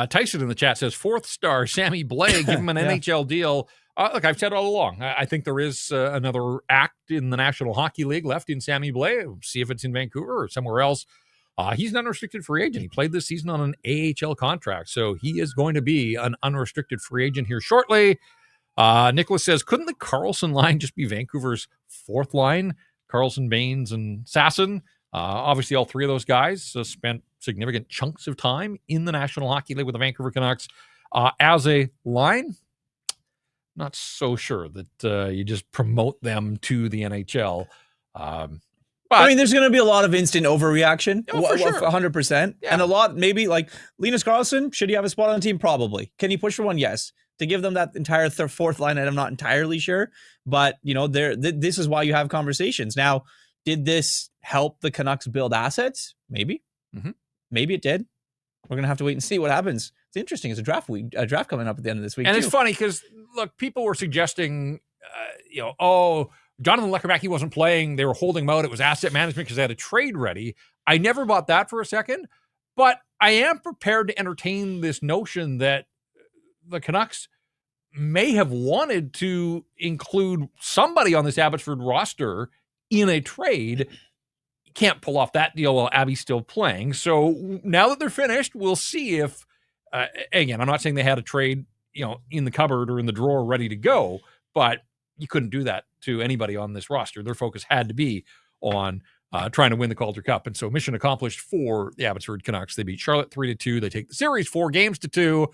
A: Tyson in the chat says, 4th star, Sammy Blais, give him an NHL deal. Look, I've said all along, I think there is another act in the National Hockey League left in Sammy Blais. See if it's in Vancouver or somewhere else. He's an unrestricted free agent. He played this season on an AHL contract, so he is going to be an unrestricted free agent here shortly. Nicholas says, couldn't the Carlson line just be Vancouver's 4th line? Carlson, Baines, and Sasson. Obviously, all 3 of those guys spent significant chunks of time in the National Hockey League with the Vancouver Canucks. As a line, not so sure that you just promote them to the NHL. But
B: I mean, there's going to be a lot of instant overreaction,
A: for sure.
B: 100%.
A: Yeah.
B: And a lot, maybe like Linus Karlsson, should he have a spot on the team? Probably. Can he push for one? Yes. To give them that entire 4th line, I'm not entirely sure. But, this is why you have conversations. Now, did this help the Canucks build assets? Maybe.
A: Mm-hmm.
B: Maybe it did. We're going to have to wait and see what happens. It's interesting. It's a draft week, a draft coming up at the end of this week.
A: And
B: too.
A: it's funny because, look, people were suggesting, Jonathan Leckermack, he wasn't playing. They were holding him out. It was asset management because they had a trade ready. I never bought that for a second, but I am prepared to entertain this notion that the Canucks may have wanted to include somebody on this Abbotsford roster in a trade. You can't pull off that deal while Abby's still playing. So now that they're finished, we'll see if, again, I'm not saying they had a trade, in the cupboard or in the drawer ready to go, but you couldn't do that to anybody on this roster. Their focus had to be on trying to win the Calder Cup. And so mission accomplished for the Abbotsford Canucks. They beat Charlotte 3-2. They take the series 4-2.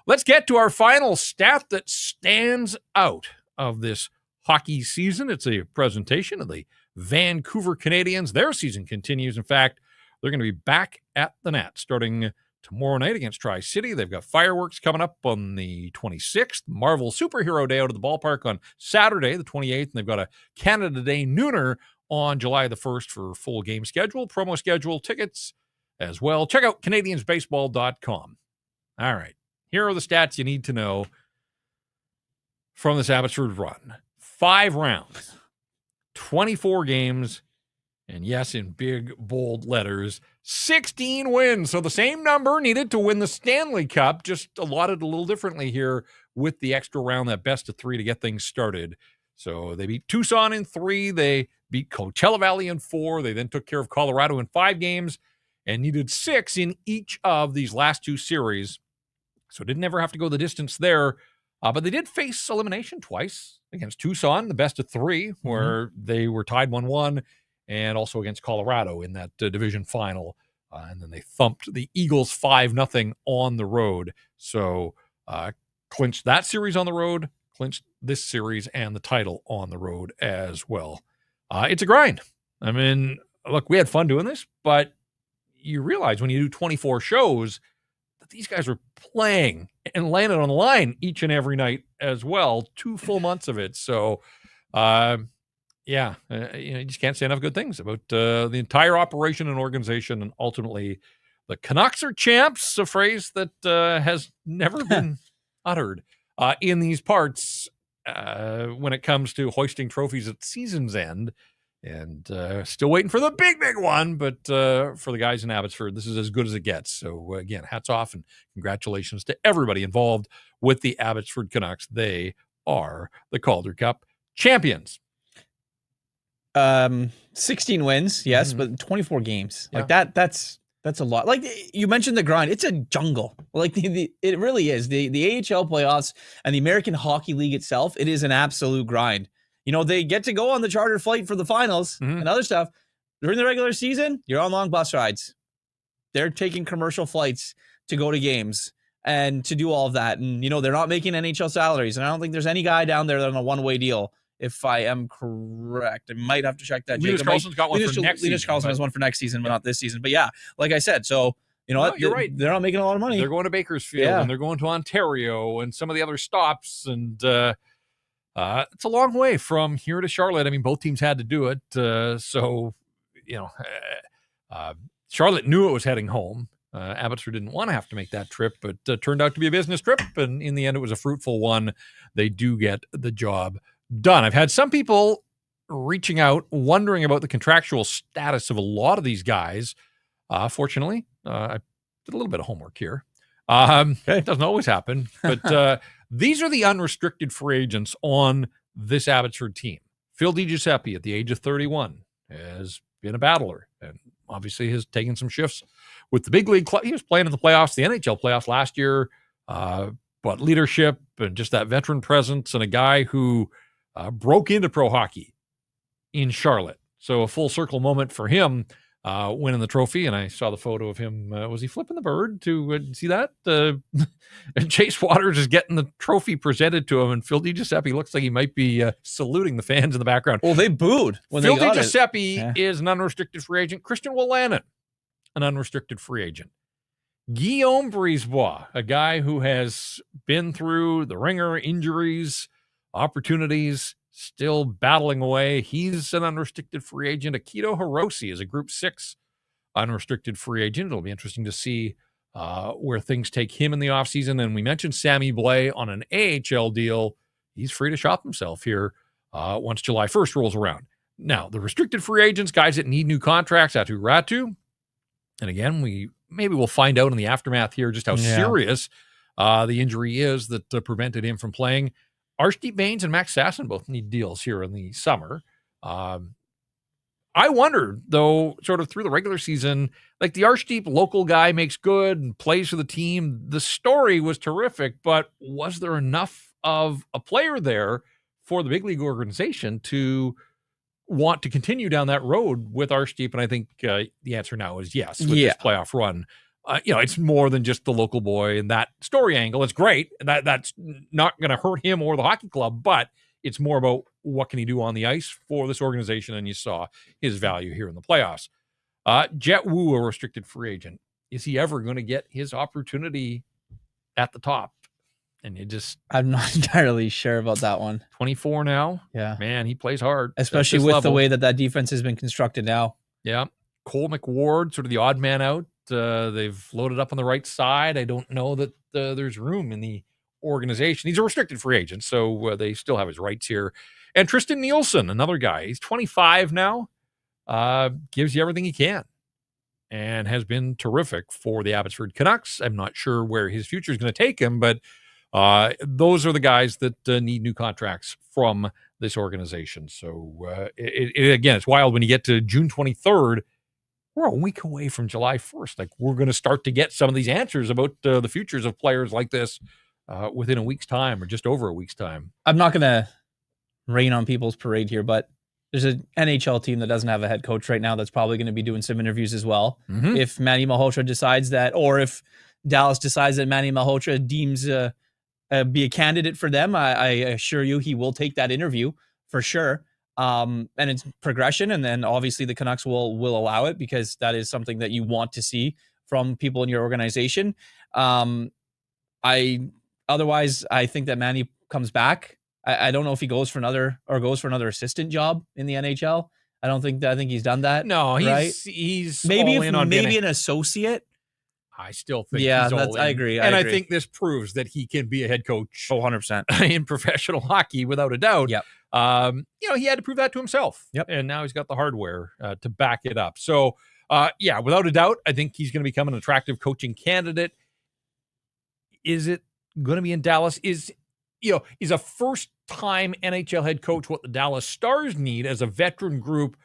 A: Let's get to our final stat that stands out of this hockey season. It's a presentation of the Vancouver Canadians. Their season continues. In fact, they're going to be back at the net starting tomorrow night against Tri-City. They've got fireworks coming up on the 26th, Marvel Superhero Day out of the ballpark on Saturday, the 28th, and they've got a Canada Day nooner on July the 1st for full game schedule, promo schedule, tickets as well. Check out CanadiansBaseball.com. All right. Here are the stats you need to know from this Abbotsford run. 5 rounds, 24 games, and yes, in big, bold letters, 16 wins. So the same number needed to win the Stanley Cup, just allotted a little differently here with the extra round, that best of 3 to get things started. So they beat Tucson in 3. They beat Coachella Valley in 4. They then took care of Colorado in 5 games and needed 6 in each of these last 2 series. So didn't ever have to go the distance there. But they did face elimination twice against Tucson, the best of 3, where they were tied 1-1, and also against Colorado in that division final. And then they thumped the Eagles 5-0 on the road. So clinched that series on the road, clinched this series and the title on the road as well. It's a grind. I mean, look, we had fun doing this, but you realize when you do 24 shows that these guys are playing and laying it on the line each and every night as well, 2 full months of it. So, Yeah, you just can't say enough good things about the entire operation and organization, and ultimately, the Canucks are champs. A phrase that has never been uttered in these parts when it comes to hoisting trophies at season's end, and still waiting for the big one. But for the guys in Abbotsford, this is as good as it gets. So again, hats off and congratulations to everybody involved with the Abbotsford Canucks. They are the Calder Cup champions.
B: 16 wins, yes, but 24 games.
A: Yeah.
B: Like that's a lot. Like you mentioned the grind, it's a jungle. Like it really is. The AHL playoffs and the American Hockey League itself, it is an absolute grind. You know, they get to go on the charter flight for the finals and other stuff. During the regular season, you're on long bus rides. They're taking commercial flights to go to games and to do all of that. And, you know, they're not making NHL salaries. And I don't think there's any guy down there that on a one-way deal. If I am correct, I might have to check that.
A: Linus Karlsson's got one for next season.
B: Linus Karlsson has one for next season, but not this season. But yeah, like I said, so you know what?
A: You're right.
B: They're not making a lot of money.
A: They're going to Bakersfield and they're going to Ontario and some of the other stops. And it's a long way from here to Charlotte. I mean, both teams had to do it. So, you know, Charlotte knew it was heading home. Abbotsford didn't want to have to make that trip, but turned out to be a business trip. And in the end, it was a fruitful one. They do get the job done. I've had some people reaching out, wondering about the contractual status of a lot of these guys. Fortunately, I did a little bit of homework here. It doesn't always happen, but these are the unrestricted free agents on this Abbotsford team. Phil DiGiuseppe, at the age of 31, has been a battler and obviously has taken some shifts with the big league club. He was playing in the playoffs, the NHL playoffs last year, but leadership and just that veteran presence, and a guy who broke into pro hockey in Charlotte. So a full circle moment for him winning the trophy. And I saw the photo of him. Was he flipping the bird to see that? Chase Waters is getting the trophy presented to him. And Phil DiGiuseppe looks like he might be saluting the fans in the background.
B: Well, they booed when
A: Phil
B: they got
A: DiGiuseppe is an unrestricted free agent. Christian Wolanin, an unrestricted free agent. Guillaume Brisebois, a guy who has been through the ringer, injuries, opportunities, still battling away. He's an unrestricted free agent. Akito Hirose is a Group 6 unrestricted free agent. It'll be interesting to see where things take him in the offseason. And we mentioned Sammy Blais on an AHL deal. He's free to shop himself here once July 1st rolls around. Now, the restricted free agents, guys that need new contracts, Atu Ratu. And again, we'll find out in the aftermath here just how serious the injury is that prevented him from playing. Arshdeep Bains and Max Sasson both need deals here in the summer. I wondered, though, sort of through the regular season, like the Arshdeep local guy makes good and plays for the team. The story was terrific, but was there enough of a player there for the big league organization to want to continue down that road with Arshdeep? And I think the answer now is yes, with this playoff run. It's more than just the local boy and that story angle. It's great. That's not going to hurt him or the hockey club, but it's more about what can he do on the ice for this organization. And you saw his value here in the playoffs. Jet Wu, a restricted free agent. Is he ever going to get his opportunity at the top? And
B: I'm not entirely sure about that one.
A: 24 now.
B: Yeah.
A: Man, he plays hard.
B: Especially with the way that defense has been constructed now.
A: Yeah. Cole McWard, sort of the odd man out. They've loaded up on the right side. I don't know that there's room in the organization. He's a restricted free agent, so they still have his rights here. And Tristan Nielsen, another guy. He's 25 now. Gives you everything he can and has been terrific for the Abbotsford Canucks. I'm not sure where his future is going to take him, but those are the guys that need new contracts from this organization. So again, it's wild when you get to June 23rd. We're a week away from July 1st. Like, we're going to start to get some of these answers about the futures of players like this within a week's time or just over a week's time.
B: I'm not going to rain on people's parade here, but there's an NHL team that doesn't have a head coach right now that's probably going to be doing some interviews as well. Mm-hmm. If Manny Malhotra decides that, or if Dallas decides that Manny Malhotra deems be a candidate for them, I assure you he will take that interview for sure. And it's progression, and then obviously the Canucks will allow it because that is something that you want to see from people in your organization. Otherwise, I think that Manny comes back I don't know if he goes for another assistant job in the NHL. I think he's done that.
A: No,
B: right?
A: he's
B: maybe
A: all in on
B: an associate.
A: I still think he's all in.
B: I agree.
A: I think this proves that he can be a head coach
B: 100%
A: in professional hockey without a doubt.
B: Yep.
A: He had to prove that to himself.
B: Yep.
A: And now he's got the hardware to back it up. So, without a doubt, I think he's going to become an attractive coaching candidate. Is it going to be in Dallas? Is a first-time NHL head coach what the Dallas Stars need as a veteran group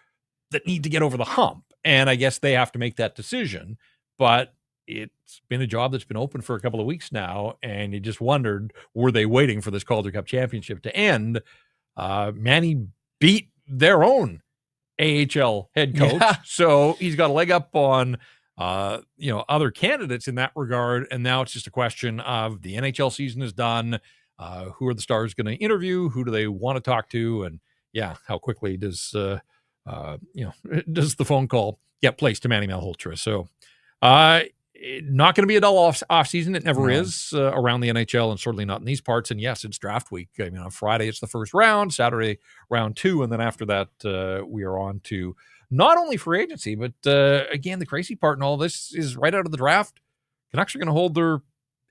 A: that need to get over the hump? And I guess they have to make that decision. But it's been a job that's been open for a couple of weeks now, and you just wondered, were they waiting for this Calder Cup championship to end? Manny beat their own AHL head coach, so he's got a leg up on other candidates in that regard, and now it's just a question of the NHL season is done. Who are the Stars going to interview? Who do they want to talk to? And how quickly does the phone call get placed to Manny Malhotra? So, not going to be a dull off season. It never is around the NHL, and certainly not in these parts. And yes, it's draft week. I mean, on Friday it's the first round, Saturday round 2, and then after that we are on to not only free agency, but again, the crazy part in all this is right out of the draft, Canucks are going to hold their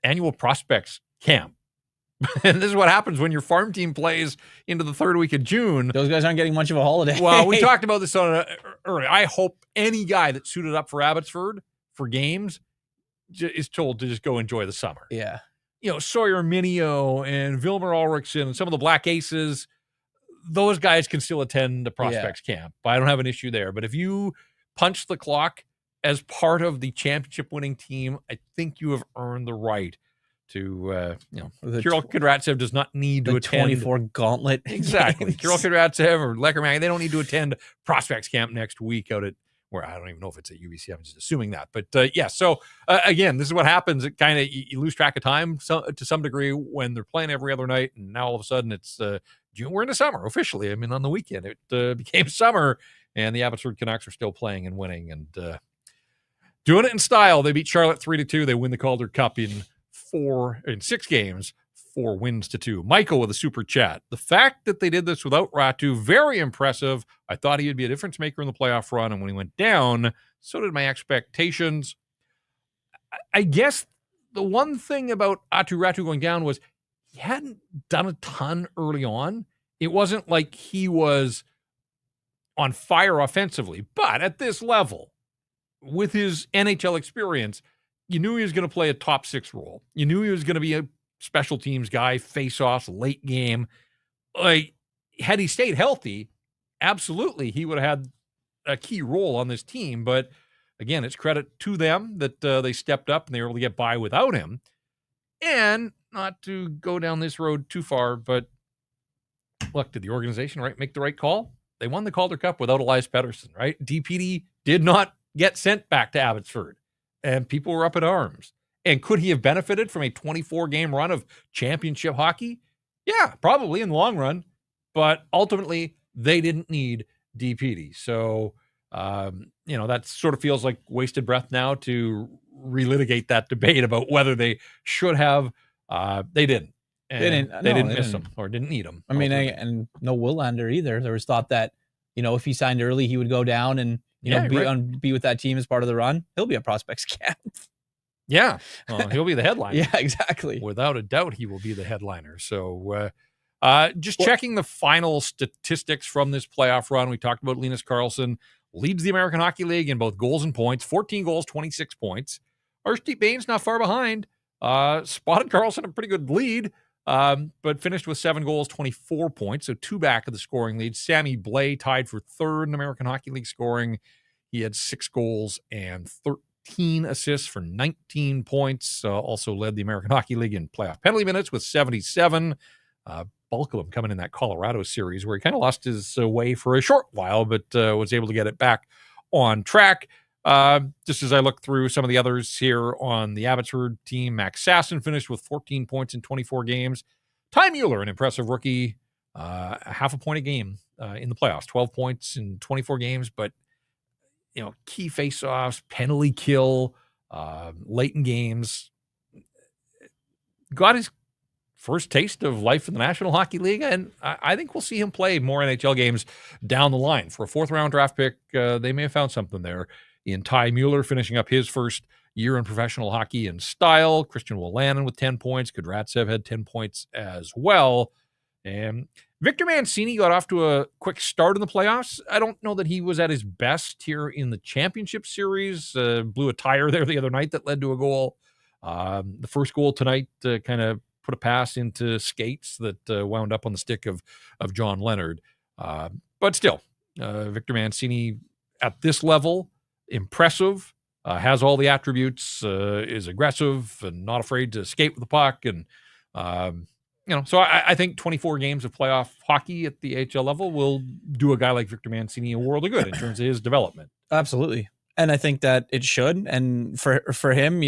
A: annual prospects camp. And this is what happens when your farm team plays into the third week of June.
B: Those guys aren't getting much of a holiday.
A: Well, we talked about this earlier. I hope any guy that suited up for Abbotsford for games is told to just go enjoy the summer.
B: Yeah.
A: Sawyer Mineo and Vilmer Ulrichsen and some of the Black Aces, those guys can still attend the prospects camp. I don't have an issue there. But if you punch the clock as part of the championship winning team, I think you have earned the right to, Kirill Kudratsev does not need to attend
B: 24 gauntlet.
A: Exactly. Kirill Kudratsev or Leckerman, they don't need to attend prospects camp next week out at, where I don't even know if it's at UBC. I'm just assuming that. But so again, this is what happens. It kind of, you lose track of time to some degree when they're playing every other night. And now all of a sudden it's June. We're in the summer officially. I mean, on the weekend, it became summer, and the Abbotsford Canucks are still playing and winning and doing it in style. They beat Charlotte 3-2. They win the Calder Cup in 6 games, 4 wins to 2. Michael with a super chat. The fact that they did this without Ratu, very impressive. I thought he would be a difference maker in the playoff run, and when he went down, so did my expectations. I guess the one thing about Aatu Ratu going down was he hadn't done a ton early on. It wasn't like he was on fire offensively, but at this level, with his NHL experience, you knew he was going to play a top 6 role. You knew he was going to be a special teams guy, face-offs, late game. Had he stayed healthy, absolutely, he would have had a key role on this team. But again, it's credit to them that they stepped up and they were able to get by without him. And not to go down this road too far, but look, did the organization make the right call? They won the Calder Cup without Elias Pettersson, right? DPD did not get sent back to Abbotsford, and people were up in arms. And could he have benefited from a 24-game run of championship hockey? Yeah, probably in the long run. But ultimately, they didn't need DPD. So, that sort of feels like wasted breath now to relitigate that debate about whether they should have. They didn't. And they didn't miss him or didn't need him.
B: I mean, and no Willander either. There was thought that, if he signed early, he would go down and, be with that team as part of the run. He'll be a prospects camp.
A: Yeah, he'll be the headliner.
B: Yeah, exactly.
A: Without a doubt, he will be the headliner. So just checking the final statistics from this playoff run. We talked about Linus Karlsson leads the American Hockey League in both goals and points, 14 goals, 26 points. Arshdeep Bains not far behind. Spotted Karlsson a pretty good lead, but finished with 7 goals, 24 points, so 2 back of the scoring lead. Sammy Blais tied for 3rd in American Hockey League scoring. He had 6 goals and 13 assists for 19 points. Also led the American Hockey League in playoff penalty minutes with 77. Bulk of them coming in that Colorado series where he kind of lost his way for a short while, but was able to get it back on track. Just as I look through some of the others here on the Abbotsford team, Max Sasson finished with 14 points in 24 games. Ty Mueller, an impressive rookie, half a point a game in the playoffs, 12 points in 24 games, but key faceoffs, penalty kill, late in games, got his first taste of life in the National Hockey League, and I think we'll see him play more NHL games down the line. For a fourth-round draft pick, they may have found something there in Ty Mueller finishing up his first year in professional hockey in style. Christian Wolanin with 10 points. Kudratsev had 10 points as well. And Victor Mancini got off to a quick start in the playoffs. I don't know that he was at his best here in the championship series. Blew a tire there the other night that led to a goal. The first goal tonight kind of put a pass into skates that wound up on the stick of John Leonard. But still, Victor Mancini at this level, impressive, has all the attributes, is aggressive and not afraid to skate with the puck. And, so I think 24 games of playoff hockey at the AHL level will do a guy like Victor Mancini a world of good in terms of his development.
B: Absolutely. And I think that it should. And for him,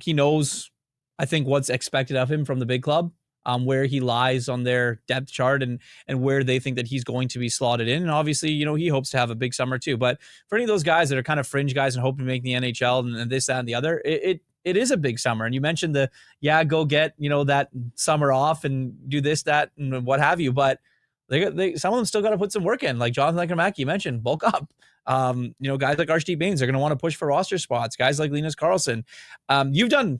B: he knows, I think, what's expected of him from the big club, where he lies on their depth chart and where they think that he's going to be slotted in. And obviously, he hopes to have a big summer too. But for any of those guys that are kind of fringe guys and hoping to make the NHL and this, that, and the other, it is a big summer. And you mentioned go get, that summer off and do this, that, and what have you. But they some of them still got to put some work in. Like Jonathan Leckernamacki, you mentioned, bulk up. Guys like Archie Baines are going to want to push for roster spots. Guys like Linus Karlsson. You've done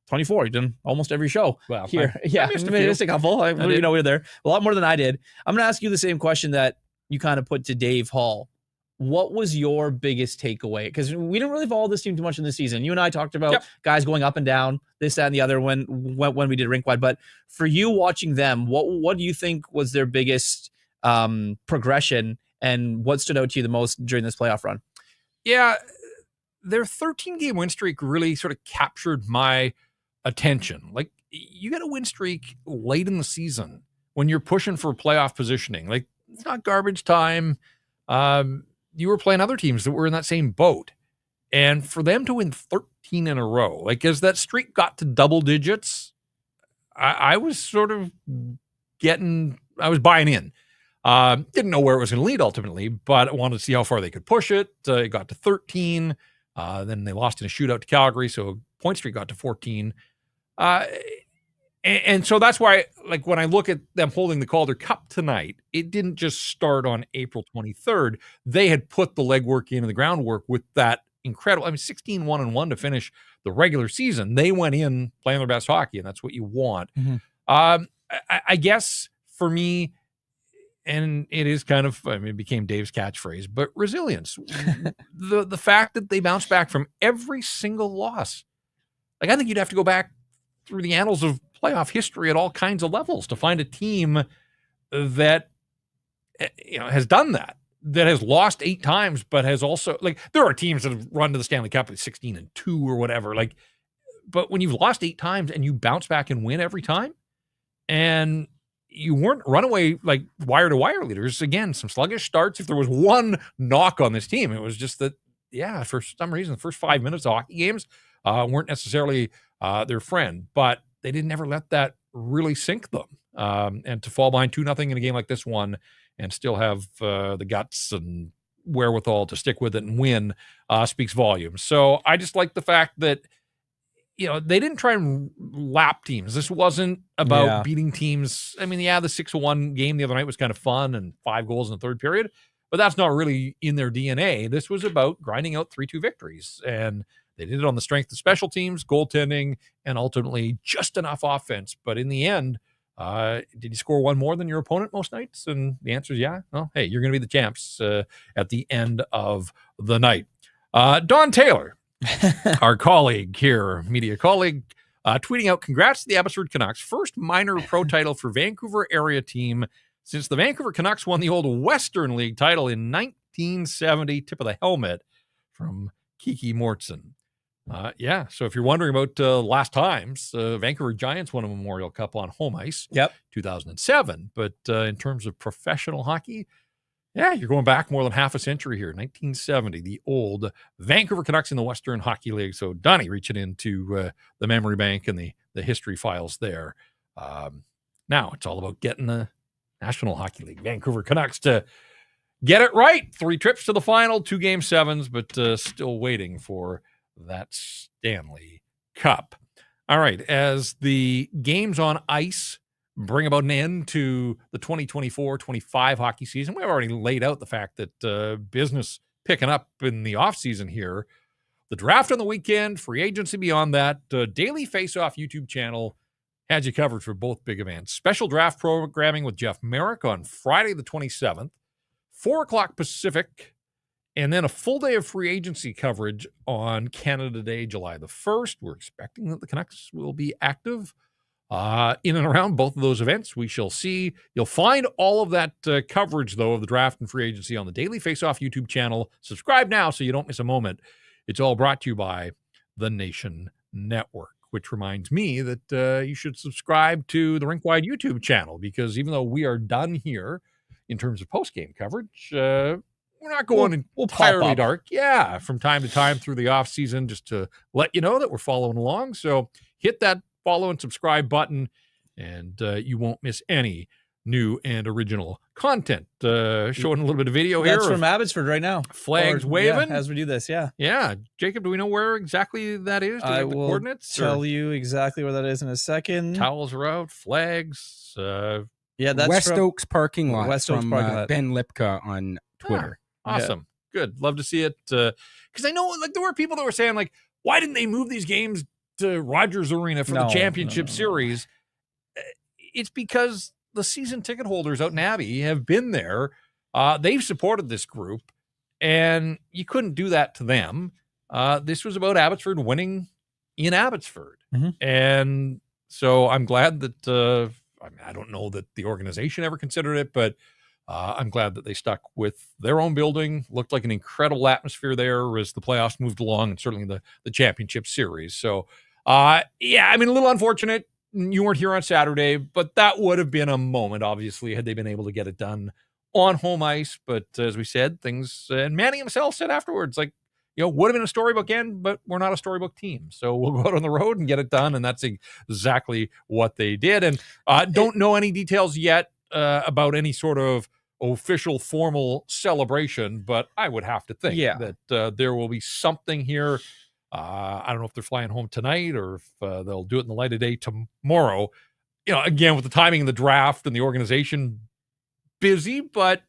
B: 24. You've done almost every show here. I missed a couple. We're there. A lot more than I did. I'm going to ask you the same question that you kind of put to Dave Hall. What was your biggest takeaway? Because we didn't really follow this team too much in the season. You and I talked about guys going up and down, this, that, and the other when we did Rink Wide. But for you watching them, what do you think was their biggest progression, and what stood out to you the most during this playoff run?
A: Yeah, their 13-game win streak really sort of captured my attention. Like, you got a win streak late in the season when you're pushing for playoff positioning. Like, it's not garbage time. You were playing other teams that were in that same boat. And for them to win 13 in a row, like as that streak got to double digits, I was sort of I was buying in. Didn't know where it was going to lead ultimately, but I wanted to see how far they could push it. It got to 13. Then they lost in a shootout to Calgary, so point streak got to 14. And so that's why, like, when I look at them holding the Calder Cup tonight, it didn't just start on April 23rd. They had put the legwork in and the groundwork with that incredible, 16-1-1 to finish the regular season. They went in playing their best hockey, and that's what you want. Mm-hmm. I guess for me, and it is kind of, it became Dave's catchphrase, but resilience. the fact that they bounced back from every single loss. Like, I think you'd have to go back through the annals of playoff history at all kinds of levels to find a team that has done that has lost 8 times, but has also, like, there are teams that have run to the Stanley Cup at 16-2 or whatever. Like, but when you've lost 8 times and you bounce back and win every time, and you weren't runaway like wire to wire leaders. Again, some sluggish starts. If there was one knock on this team, it was just that, for some reason, the first 5 minutes of hockey games weren't necessarily their friend, but they didn't ever let that really sink them. And to fall behind 2-0 in a game like this one and still have the guts and wherewithal to stick with it and win speaks volumes. So I just like the fact that, they didn't try and lap teams. This wasn't about beating teams. The 6-1 game the other night was kind of fun and 5 goals in the third period, but that's not really in their DNA. This was about grinding out 3-2 victories, and they did it on the strength of special teams, goaltending, and ultimately just enough offense. But in the end, did you score one more than your opponent most nights? And the answer is yeah. Well, hey, you're going to be the champs at the end of the night. Don Taylor, our colleague here, media colleague, tweeting out, congrats to the Abbotsford Canucks. First minor pro title for Vancouver area team since the Vancouver Canucks won the old Western League title in 1970. Tip of the helmet from Kiki Mortson. So if you're wondering about last times, Vancouver Giants won a Memorial Cup on home ice. 2007. But in terms of professional hockey, you're going back more than half a century here. 1970, the old Vancouver Canucks in the Western Hockey League. So Donnie reaching into the memory bank and the history files there. Now it's all about getting the National Hockey League Vancouver Canucks to get it right. 3 trips to the final, 2 Game 7s, but still waiting for that Stanley Cup. All right, as the games on ice bring about an end to the 2024-25 hockey season. We've already laid out the fact that business picking up in the offseason here. The draft on the weekend, free agency beyond that, Daily Face-Off YouTube channel has you covered for both big events. Special draft programming with Jeff Merrick on Friday the 27th, 4 o'clock Pacific, and then a full day of free agency coverage on Canada Day, July the 1st. We're expecting that the Canucks will be active in and around both of those events. We shall see. You'll find all of that coverage, though, of the draft and free agency on the Daily Face-Off YouTube channel. Subscribe now so you don't miss a moment. It's all brought to you by the Nation Network, which reminds me that you should subscribe to the Rink Wide YouTube channel, because even though we are done here in terms of post-game coverage, we're not going entirely dark. Yeah, from time to time through the off season, just to let you know that we're following along. So hit that follow and subscribe button, and you won't miss any new and original content. Showing a little bit of video here.
B: That's from Abbotsford right now.
A: Flags waving.
B: Yeah, as we do this, yeah.
A: Yeah. Jacob, do we know where exactly that is? Do we have the coordinates?
B: Tell you exactly where that is in a second.
A: Towels are out, flags.
B: Yeah, that's
D: West Oaks parking lot.
B: West Oaks
D: from
B: parking lot.
D: Ben Lipka on Twitter.
A: Awesome. Yeah. Good. Love to see it. Because I know like there were people that were saying, like, why didn't they move these games to Rogers Arena for the championship series? It's because the season ticket holders out in Abbey have been there. They've supported this group, and you couldn't do that to them. This was about Abbotsford winning in Abbotsford.
B: Mm-hmm.
A: And so I'm glad that, I don't know that the organization ever considered it, but I'm glad that they stuck with their own building. Looked like an incredible atmosphere there as the playoffs moved along, and certainly the championship series. So, yeah, I mean, a little unfortunate you weren't here on Saturday, but that would have been a moment, obviously, had they been able to get it done on home ice. But as we said, things, and Manny himself said afterwards, like, would have been a storybook end, but we're not a storybook team. So we'll go out on the road and get it done. And that's exactly what they did. And don't know any details yet about any sort of official formal celebration, but I would have to think that there will be something here. I don't know if they're flying home tonight or if they'll do it in the light of day tomorrow. Again, with the timing of the draft and the organization busy, but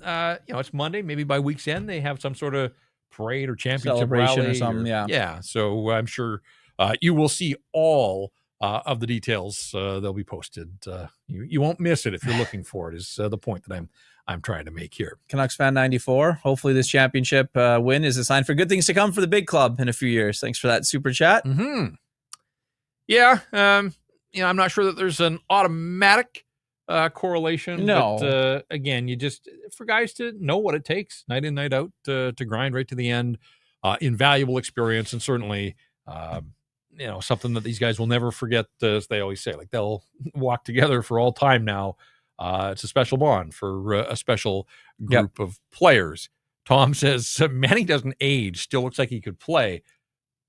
A: it's Monday. Maybe by week's end they have some sort of parade or championship
B: celebration
A: rally
B: or something.
A: Yeah. So I'm sure you will see all of the details. They'll be posted. You won't miss it if you're looking for it. Is the point that I'm trying to make here.
B: Canucks fan 94. Hopefully this championship win is a sign for good things to come for the big club in a few years. Thanks for that super chat.
A: Mm-hmm. Yeah. I'm not sure that there's an automatic correlation.
B: No.
A: But, again, you just, for guys to know what it takes night in, night out to grind right to the end, invaluable experience, and certainly, something that these guys will never forget, as they always say, like they'll walk together for all time now. It's a special bond for a special group of players. Tom says, Manny doesn't age, still looks like he could play.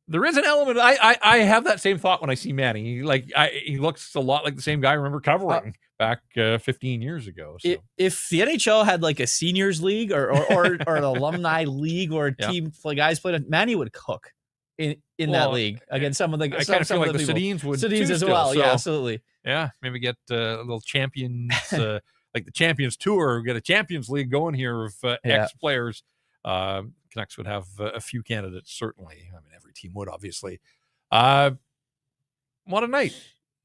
A: There is an element. I have that same thought when I see Manny. He looks a lot like the same guy I remember covering back 15 years ago. So.
B: If the NHL had like a seniors league or an alumni league or a team for guys playing, Manny would cook in that league against some of the. I
A: kind of feel like the Sedins would.
B: Sedins as well. So, yeah, absolutely.
A: Yeah, maybe get a little champions like the Champions Tour. Get a Champions League going here of ex players. Canucks would have a few candidates, certainly. I mean, every team would, obviously. What a night.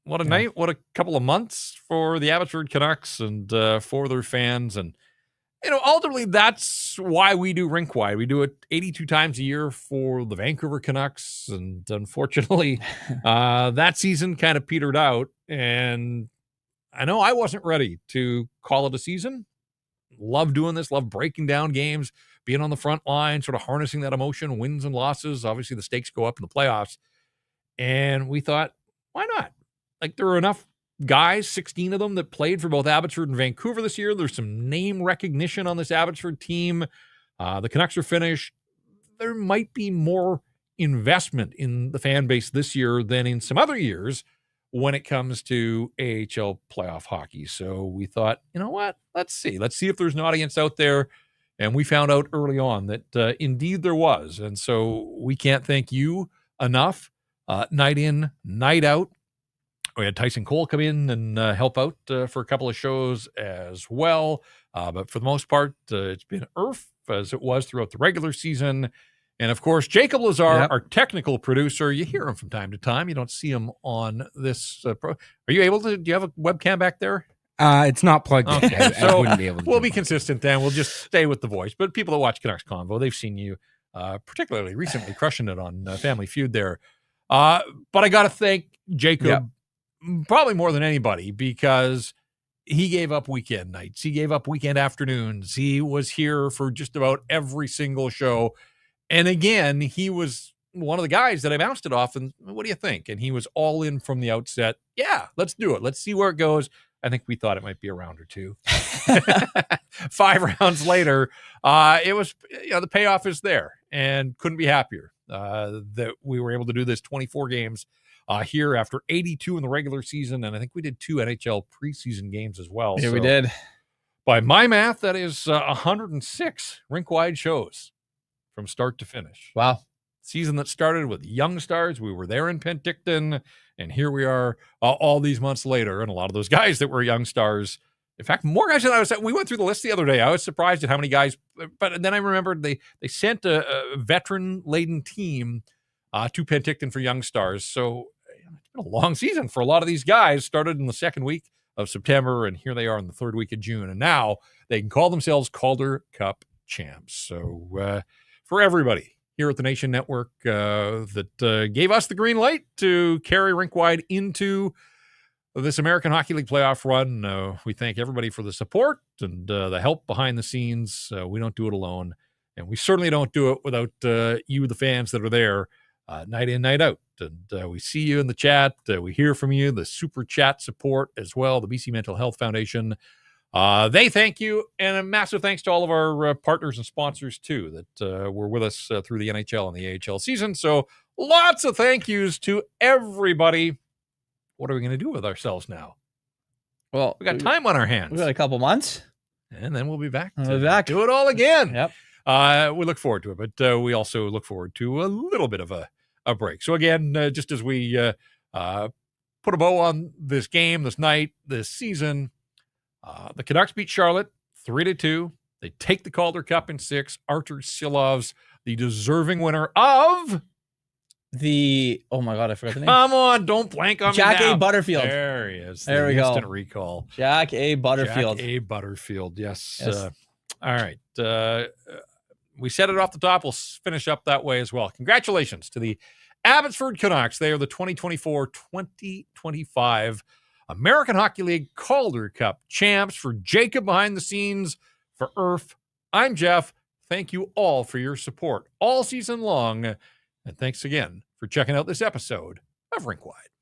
A: What a night. What a couple of months for the Abbotsford Canucks and for their fans. And, ultimately, that's why we do Rink Wide. We do it 82 times a year for the Vancouver Canucks. And unfortunately, that season kind of petered out. And I know I wasn't ready to call it a season. Love doing this. Love breaking down games. Being on the front line, sort of harnessing that emotion, wins and losses. Obviously, the stakes go up in the playoffs. And we thought, why not? Like, there are enough guys, 16 of them, that played for both Abbotsford and Vancouver this year. There's some name recognition on this Abbotsford team. The Canucks are finished. There might be more investment in the fan base this year than in some other years when it comes to AHL playoff hockey. So we thought, you know what? Let's see. Let's see if there's an audience out there. And we found out early on that indeed there was. And so we can't thank you enough, night in, night out, We had Tyson Cole come in and help out for a couple of shows as well. But for the most part, it's been Irf as it was throughout the regular season. And of course, Jacob Lazar, our technical producer, you hear him from time to time. You don't see him on this. Are you able to? Do you have a webcam back there?
D: It's not plugged in.
A: Okay,
D: I
A: so
D: wouldn't be able to.
A: We'll be consistent then. We'll just stay with the voice. But people that watch Canucks Convo, they've seen you particularly recently crushing it on Family Feud there. But I got to thank Jacob probably more than anybody because he gave up weekend nights. He gave up weekend afternoons. He was here for just about every single show. And again, he was one of the guys that I bounced it off. And what do you think? And he was all in from the outset. Yeah, let's do it. Let's see where it goes. I think we thought it might be a round or two. 5 rounds later, it was, the payoff is there and couldn't be happier that we were able to do this 24 games here after 82 in the regular season. And I think we did 2 NHL preseason games as well.
B: Yeah, we did.
A: By my math, that is 106 rink-wide shows from start to finish.
B: Wow.
A: Season that started with young stars. We were there in Penticton, and here we are all these months later. And a lot of those guys that were young stars, in fact, more guys than I was. We went through the list the other day. I was surprised at how many guys, but then I remembered they sent a veteran-laden team to Penticton for young stars. So it's been a long season for a lot of these guys. Started in the second week of September, and here they are in the third week of June. And now they can call themselves Calder Cup champs. So for everybody here at the Nation Network that gave us the green light to carry Rink Wide into this American Hockey League playoff run. We thank everybody for the support and the help behind the scenes. We don't do it alone, and we certainly don't do it without you, the fans that are there night in, night out. And we see you in the chat. We hear from you, the super chat support as well, the BC Mental Health Foundation. They thank you, and a massive thanks to all of our partners and sponsors, too, that were with us through the NHL and the AHL season. So lots of thank yous to everybody. What are we going to do with ourselves now?
B: Well,
A: we got time on our hands.
B: We got a couple months.
A: And then we'll be back
B: We'll be back.
A: do it all again.
B: Yep.
A: We look forward to it, but we also look forward to a little bit of a break. So again, just as we put a bow on this game, this night, this season, the Canucks beat Charlotte 3-2. They take the Calder Cup in 6. Artur Silovs, the deserving winner of
B: oh my God, I forgot the name.
A: Come on, don't blank on
B: Jack
A: me now.
B: A. Butterfield.
A: There he is.
B: There we go.
A: Instant recall.
B: Jack A. Butterfield.
A: Jack A. Butterfield. Yes.
B: Yes.
A: All right. We set it off the top. We'll finish up that way as well. Congratulations to the Abbotsford Canucks. They are the 2024-2025 American Hockey League Calder Cup champs. For Jacob behind the scenes, for Irf, I'm Jeff. Thank you all for your support all season long. And thanks again for checking out this episode of Rink Wide.